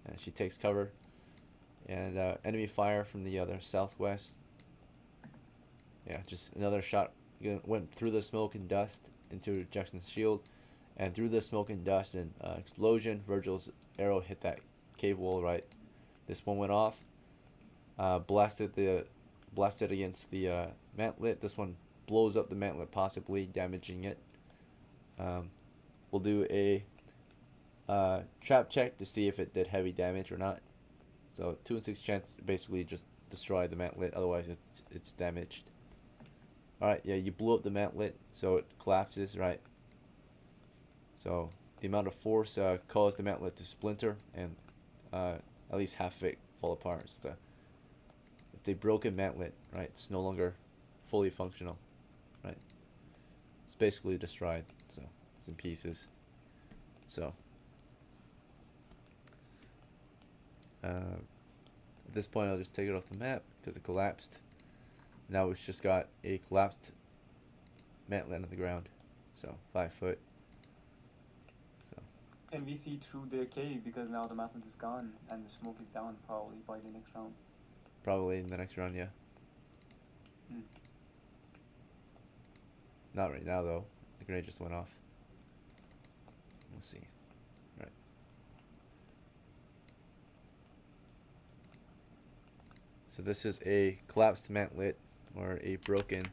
And she takes cover. And enemy fire from the other southwest. Yeah, just another shot went through the smoke and dust into Jackson's shield. And through the smoke and dust and explosion, Virgil's arrow hit that cave wall, right? This one went off. Blasted against the mantlet. This one blows up the mantlet, possibly damaging it. We'll do a trap check to see if it did heavy damage or not. So 2 in 6 chance to basically just destroy the mantlet, otherwise it's damaged. Alright, yeah, you blew up the mantlet, so it collapses, right? So the amount of force caused the mantlet to splinter, and at least half of it fall apart. It's a broken mantlet, right? It's no longer fully functional, right? It's basically destroyed, so it's in pieces. So at this point, I'll just take it off the map because it collapsed. Now we've just got a collapsed mantlet on the ground, so 5 foot. Can we see through the cave because now the mantlet is gone and the smoke is down probably by the next round? Probably in the next round, yeah. Not right now though. The grenade just went off. We'll see. Right. So this is a collapsed mantlet or a broken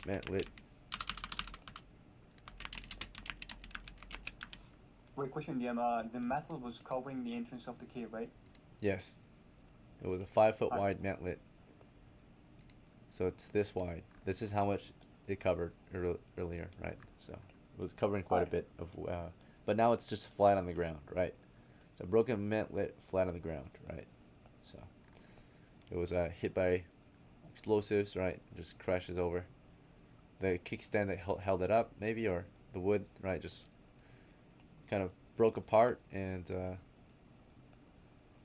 mantlet. Wait, question, DM. The mantlet was covering the entrance of the cave, right? Yes. It was a 5 foot wide mantlet. So it's this wide. This is how much it covered earlier, right? So it was covering quite a bit of, but now it's just flat on the ground, right? So broken mantlet, flat on the ground, right? So it was hit by explosives, right? Just crashes over. The kickstand that held it up, maybe, or the wood, right? Just kind of broke apart, and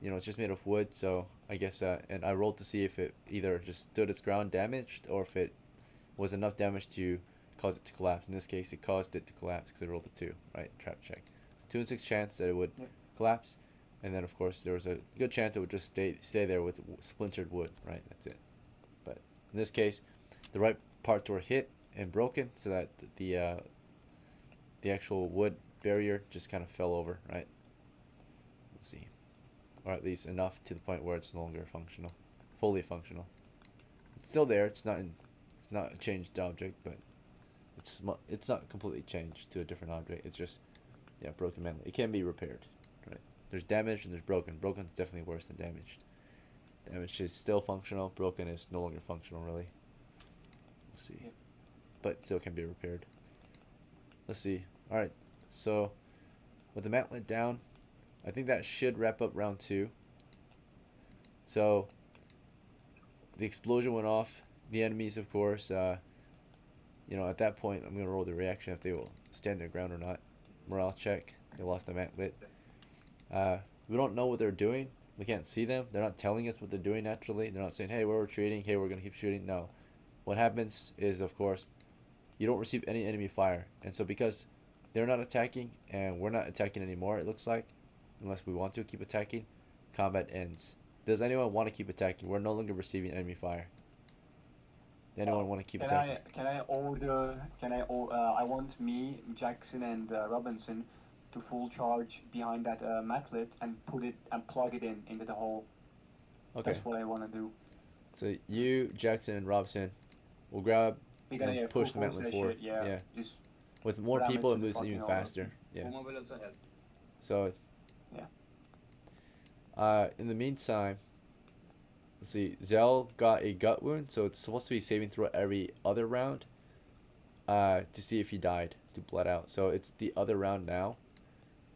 it's just made of wood, so I guess and I rolled to see if it either just stood its ground damaged or if it was enough damage to cause it to collapse. In this case, it caused it to collapse because I rolled a 2, right? Trap check. 2 in 6 chance that it would collapse. and then of course there was a good chance it would just stay there with splintered wood, right? That's it. But in this case, the right parts were hit and broken, so that the actual wood barrier just kind of fell over, right? Let's see, or at least enough to the point where it's no longer functional, fully functional. It's still there. It's not a changed object, but it's not completely changed to a different object. It's just, yeah, broken mantlet. It can be repaired, right? There's damaged and there's broken. Broken is definitely worse than damaged. Damaged is still functional. Broken is no longer functional, really. Let's see, but still can be repaired. Let's see. All right, so with the mantlet down, I think that should wrap up round 2. So the explosion went off. The enemies, of course, you know, at that point, I'm going to roll the reaction if they will stand their ground or not. Morale check. They lost the mantlet. We don't know what they're doing. We can't see them. They're not telling us what they're doing naturally. They're not saying, hey, we're retreating. Hey, we're going to keep shooting. No. What happens is, of course, you don't receive any enemy fire. And so because they're not attacking and we're not attacking anymore, it looks like, unless we want to keep attacking, combat ends. Does anyone want to keep attacking? We're no longer receiving enemy fire. Does anyone want to keep attacking? I want me, Jackson, and Robinson to full charge behind that mantlet and put it and plug it into the hole. Okay. That's what I want to do. So you, Jackson, and Robson will grab Because and push the mantlet forward. Yeah. Just with more ram people, it into the moves fucking even hole. faster. Yeah. Puma will also help. So. Yeah. In the meantime, let's see. Zell got a gut wound, so it's supposed to be saving throw every other round. To see if he died, to bled out. So it's the other round now.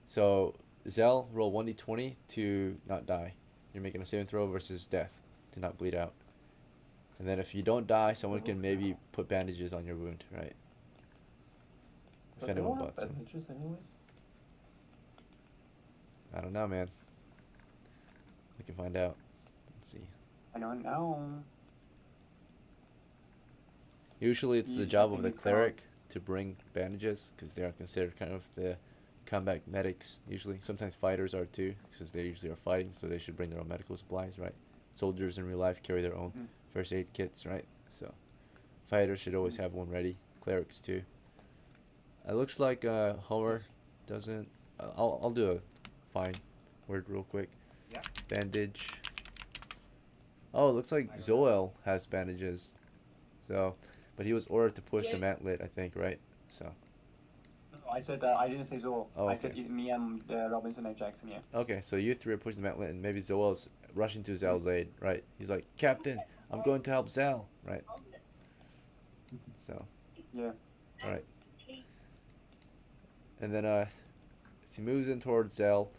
So Zell, roll 1d20 to not die. You're making a saving throw versus death to not bleed out. And then if you don't die, someone can maybe put bandages on your wound, right? If anyone wants them. Bandages anyways? I don't know, man. We can find out. Let's see. I don't know. Usually it's the I job of think the it's cleric to bring bandages because they are considered kind of the combat medics usually. Sometimes fighters are too because they usually are fighting, so they should bring their own medical supplies, right? Soldiers in real life carry their own first aid kits, right? So fighters should always have one ready. Clerics too. It looks like Homer doesn't. I'll do a fine word real quick. Yeah. Bandage. Oh, it looks like ZOWIL has bandages. So, but he was ordered to push the mantlet, I think, right? So. No, I said I didn't say Zoel. Oh, I okay. said me and Robinson and Jackson. Yeah. Okay, so you three are pushing the mantlet, and maybe ZOWIL's rushing to Zell's aid, right? He's like, Captain, I'm going to help Zell, right? So. Yeah. All right. And then as he moves in towards Zell,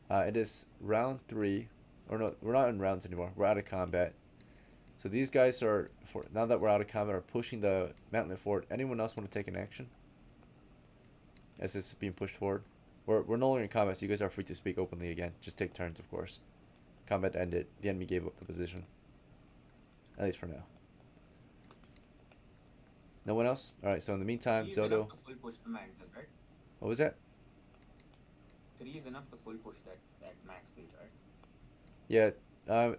it is round 3, or no, we're not in rounds anymore. We're out of combat. So these guys are, now that we're out of combat, are pushing the mantlet forward. Anyone else want to take an action? As it's being pushed forward. We're no longer in combat, so you guys are free to speak openly again. Just take turns, of course. Combat ended. The enemy gave up the position. At least for now. No one else? Alright, so in the meantime, 3 is ZODOH. enough to full push the mantlet, right? What was that? 3 is enough to full push that max speed, right? Yeah,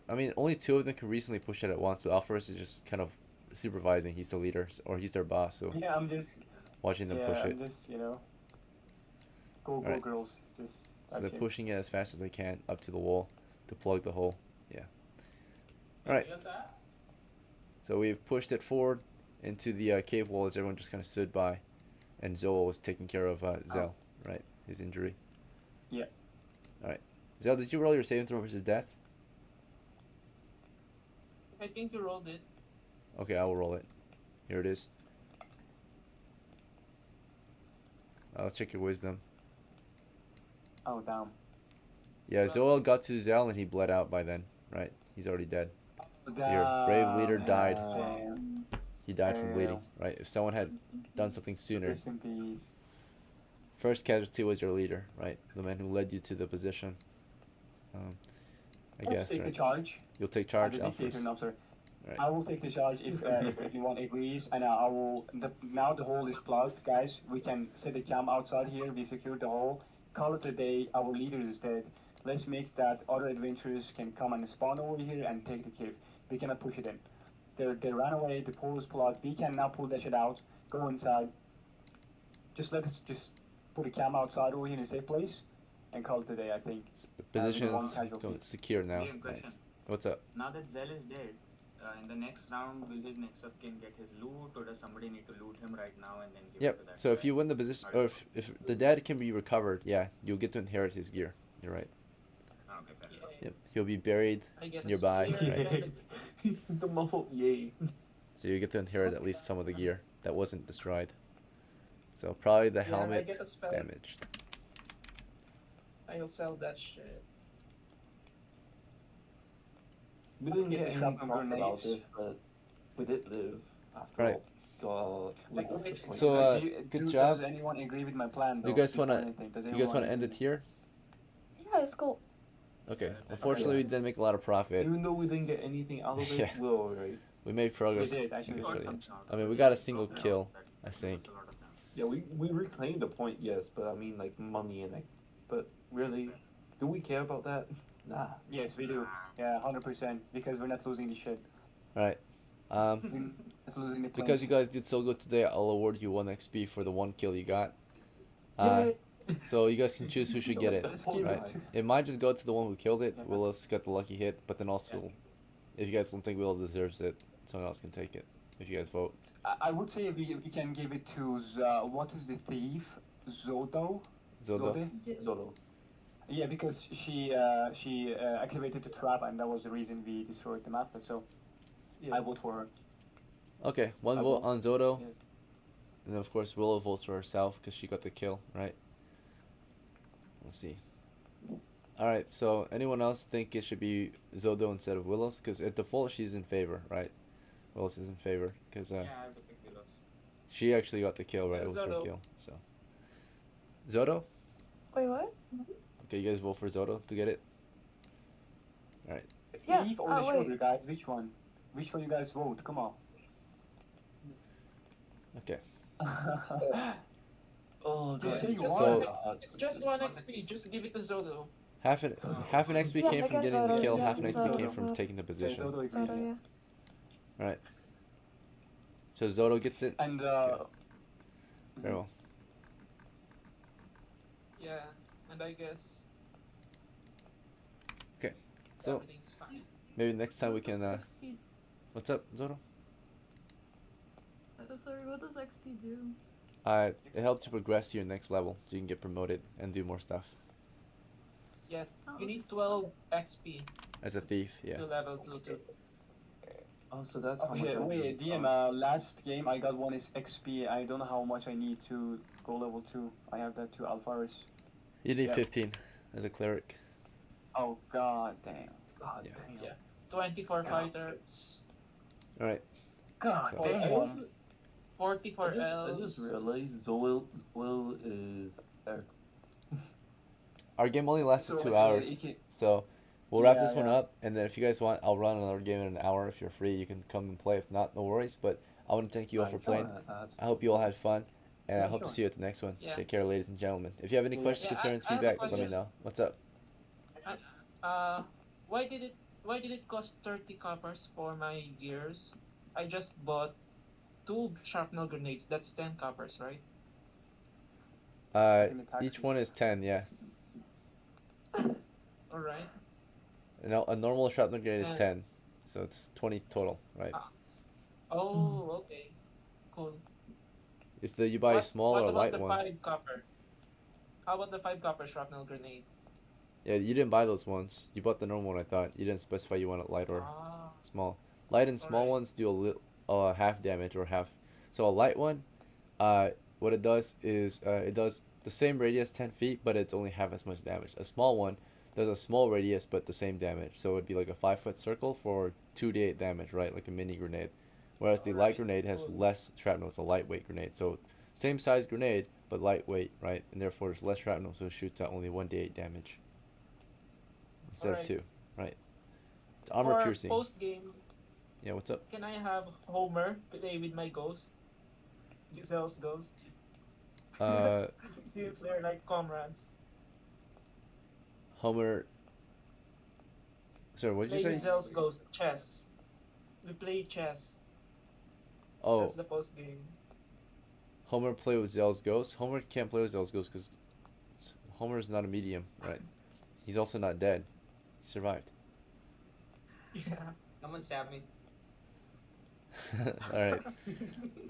I mean, only 2 of them can recently push it at once, so ALPHARIS is just kind of supervising. He's the leader, or he's their boss, so Yeah, I'm just. watching them push I'm it. just, go Alright. girls. Just. So they're okay. pushing it as fast as they can up to the wall to plug the hole. Yeah. Alright. So we've pushed it forward into the cave wall as everyone just kind of stood by. And ZOWIL was taking care of Zell, right? His injury. Yeah. Alright. Zell, did you roll your saving throw versus death? I think you rolled it. Okay, I will roll it. Here it is. Let's check your wisdom. Oh damn. Yeah, ZOWIL got to Zell and he bled out by then, right? He's already dead. Your brave leader died. Damn. He died from bleeding, Damn. right? If someone had done something sooner. Rest in peace. First casualty was your leader, right? The man who led you to the position. I guess, Take the right? charge. You'll take I'm charge, the ALPHARIS. dictator, officer. Right. I will take the charge if everyone agrees, and I will. Now the hole is plugged, guys. We can set a cam outside here. We secure the hole. Call it a day. Our leader is dead. Let's make that other adventurers can come and spawn over here and take the cave. We cannot push it in. They ran away. The poles pull out. We can now pull that shit out. Go inside. Just let us just put a cam outside over here in a safe place, and call it a day. I think. Positions one casualty. going secure now. Game question. Nice. What's up? Now that Zell is dead, in the next round, will his next of kin get his loot, or does somebody need to loot him right now and then give it to Yep. that So if guy? you win the position, or if the dead can be recovered, yeah, you'll get to inherit his gear. You're right. Oh, okay, fair enough. Yep. He'll be buried I get a nearby, spear right? and The muffled yay. So you get to inherit at least some of the gear that wasn't destroyed. So probably the Yeah, I helmet get a is spell. damaged. I'll sell that shit. We didn't Get get the any shrapnel profit out of grenades. this, but we did live after Right. all. God, we got Wait, the point. So, good job. Does anyone agree with my plan? Do you though, guys before wanna- anything? Does You anyone guys want to end agree? it here? Yeah, it's cool. Okay. Yeah, Unfortunately, we didn't make a lot of profit. Even though we didn't get anything out of it, Yeah. we're alright. We made progress. We did, actually. So, Got yeah. something out I of mean, it. we got a Dropped single it out. kill, That I gives think. us a lot of damage. Yeah, we reclaimed the point, yes, but I mean like money and like, but really, do we care about that? Nah. Yes, we do. Yeah, 100%. Because we're not losing the shit. Right. We're not losing the Because planes. you guys did so good today, I'll award you 1 XP for the 1 kill you got. So you guys can choose who should get it. Let's give Right. it to- It might just go to the one who killed it. Yeah. Willis got the lucky hit, but then also, if you guys don't think Will deserves it, someone else can take it. If you guys vote. I would say we can give it to what is the thief? ZODOH? ZODOH? Zolo. Yeah, because she activated the trap, and that was the reason we destroyed the mantlet. So I vote for her. Okay, one I vote vote. on ZODOH. Yeah. And then of course Willow votes for herself because she got the kill, right? Let's see. Alright, so anyone else think it should be ZODOH instead of Willows? Because at default she's in favor, right? Willows is in favor because Yeah, I have to pick Willows. she actually got the kill, right? Yeah, It was her ZODOH. kill. So ZODOH? Wait, what? Okay, you guys vote for ZODOH to get it? Alright. Yeah, Thief or the wait. shoulder, guys? Which one? Which one you guys vote? Come on. Okay. Oh, Just God. say It's one. it's just 1 XP. Just give it to Zodo. Half an XP Yeah, came I from guess getting the ZODOH, kill, yeah, half an XP came ZODOH. from taking the position. ZODOH agreed, Zodo, yeah. yeah. Right. So ZODOH gets it? And Very well. Yeah, and I guess So everything's fine. maybe next time we can XP? what's up, ZODOH? Sorry, what does XP do? It helps you progress to your next level, so you can get promoted and do more stuff. Yeah, Oh, you need 12 XP As a thief, yeah. to level 2. Oh, so that's how oh much shit, I wait, need. DM, last game I got 1 is XP. I don't know how much I need to go level 2. I have that to ALPHARIS. You need Yeah. 15 as a cleric. Oh god damn. God Yeah. damn. Yeah. 24 fighters, Alright. God So- damn. 40 for I just elves. realized Zoil is there. Our game only lasted So, 2 like, hours. it can- So we'll wrap Yeah, this one yeah. up, and then if you guys want, I'll run another game in an hour. If you're free, you can come and play. If not, no worries. But I want to thank you all for playing. I hope you all had fun, and I Yeah, hope to sure. see you at the next one. Yeah. Take care, ladies and gentlemen. If you have any Yeah. questions, Yeah, concerns, I have a feedback, let me question. know. What's up? Why did it cost 30 coppers for my gears? I just bought 2 shrapnel grenades. That's 10 coppers, right? Uh, In the taxes. each one is 10. Yeah. All right. A normal shrapnel grenade is Yeah. 10, so it's 20 total, right? Oh, okay. Cool. If you buy a small what or a about light the one, 5 copper? How about the 5 copper shrapnel grenade? yeah, you didn't buy those ones. You bought the normal one. I thought you didn't specify you want it light or Ah, small. Light and small Alright. ones do half damage or half. So a light one, what it does is it does the same radius 10 feet, but it's only half as much damage. A small one does a small radius but the same damage. So it'd be like a 5-foot circle for 2d8 damage, right? Like a mini grenade. Whereas the light Alright, grenade has cool. less shrapnel. It's a lightweight grenade. So same size grenade but lightweight, right? And therefore there's less shrapnel, so it shoots out only 1d8 damage instead Alright. of 2, right? It's armor piercing. Post game, Yeah, what's up? can I have Homer play with my ghost? Giselle's ghost. Uh, Since they're like comrades. Homer Sorry, what did Play you with say? Zell's Ghost. Chess. We play chess. Oh, That's the post game. Homer play with Zell's ghost. Homer can't play with Zell's ghost because Homer is not a medium, right? He's also not dead. He survived. Yeah. Someone stab me. All right.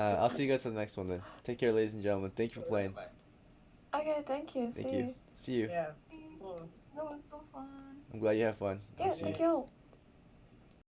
I'll see you guys on the next one then. Take care, ladies and gentlemen. Thank you for playing. Bye. Okay, thank you. Thank See you. you. See you. Yeah. Cool. That was so fun. I'm glad you have fun. Yeah, I'll see you. thank you all.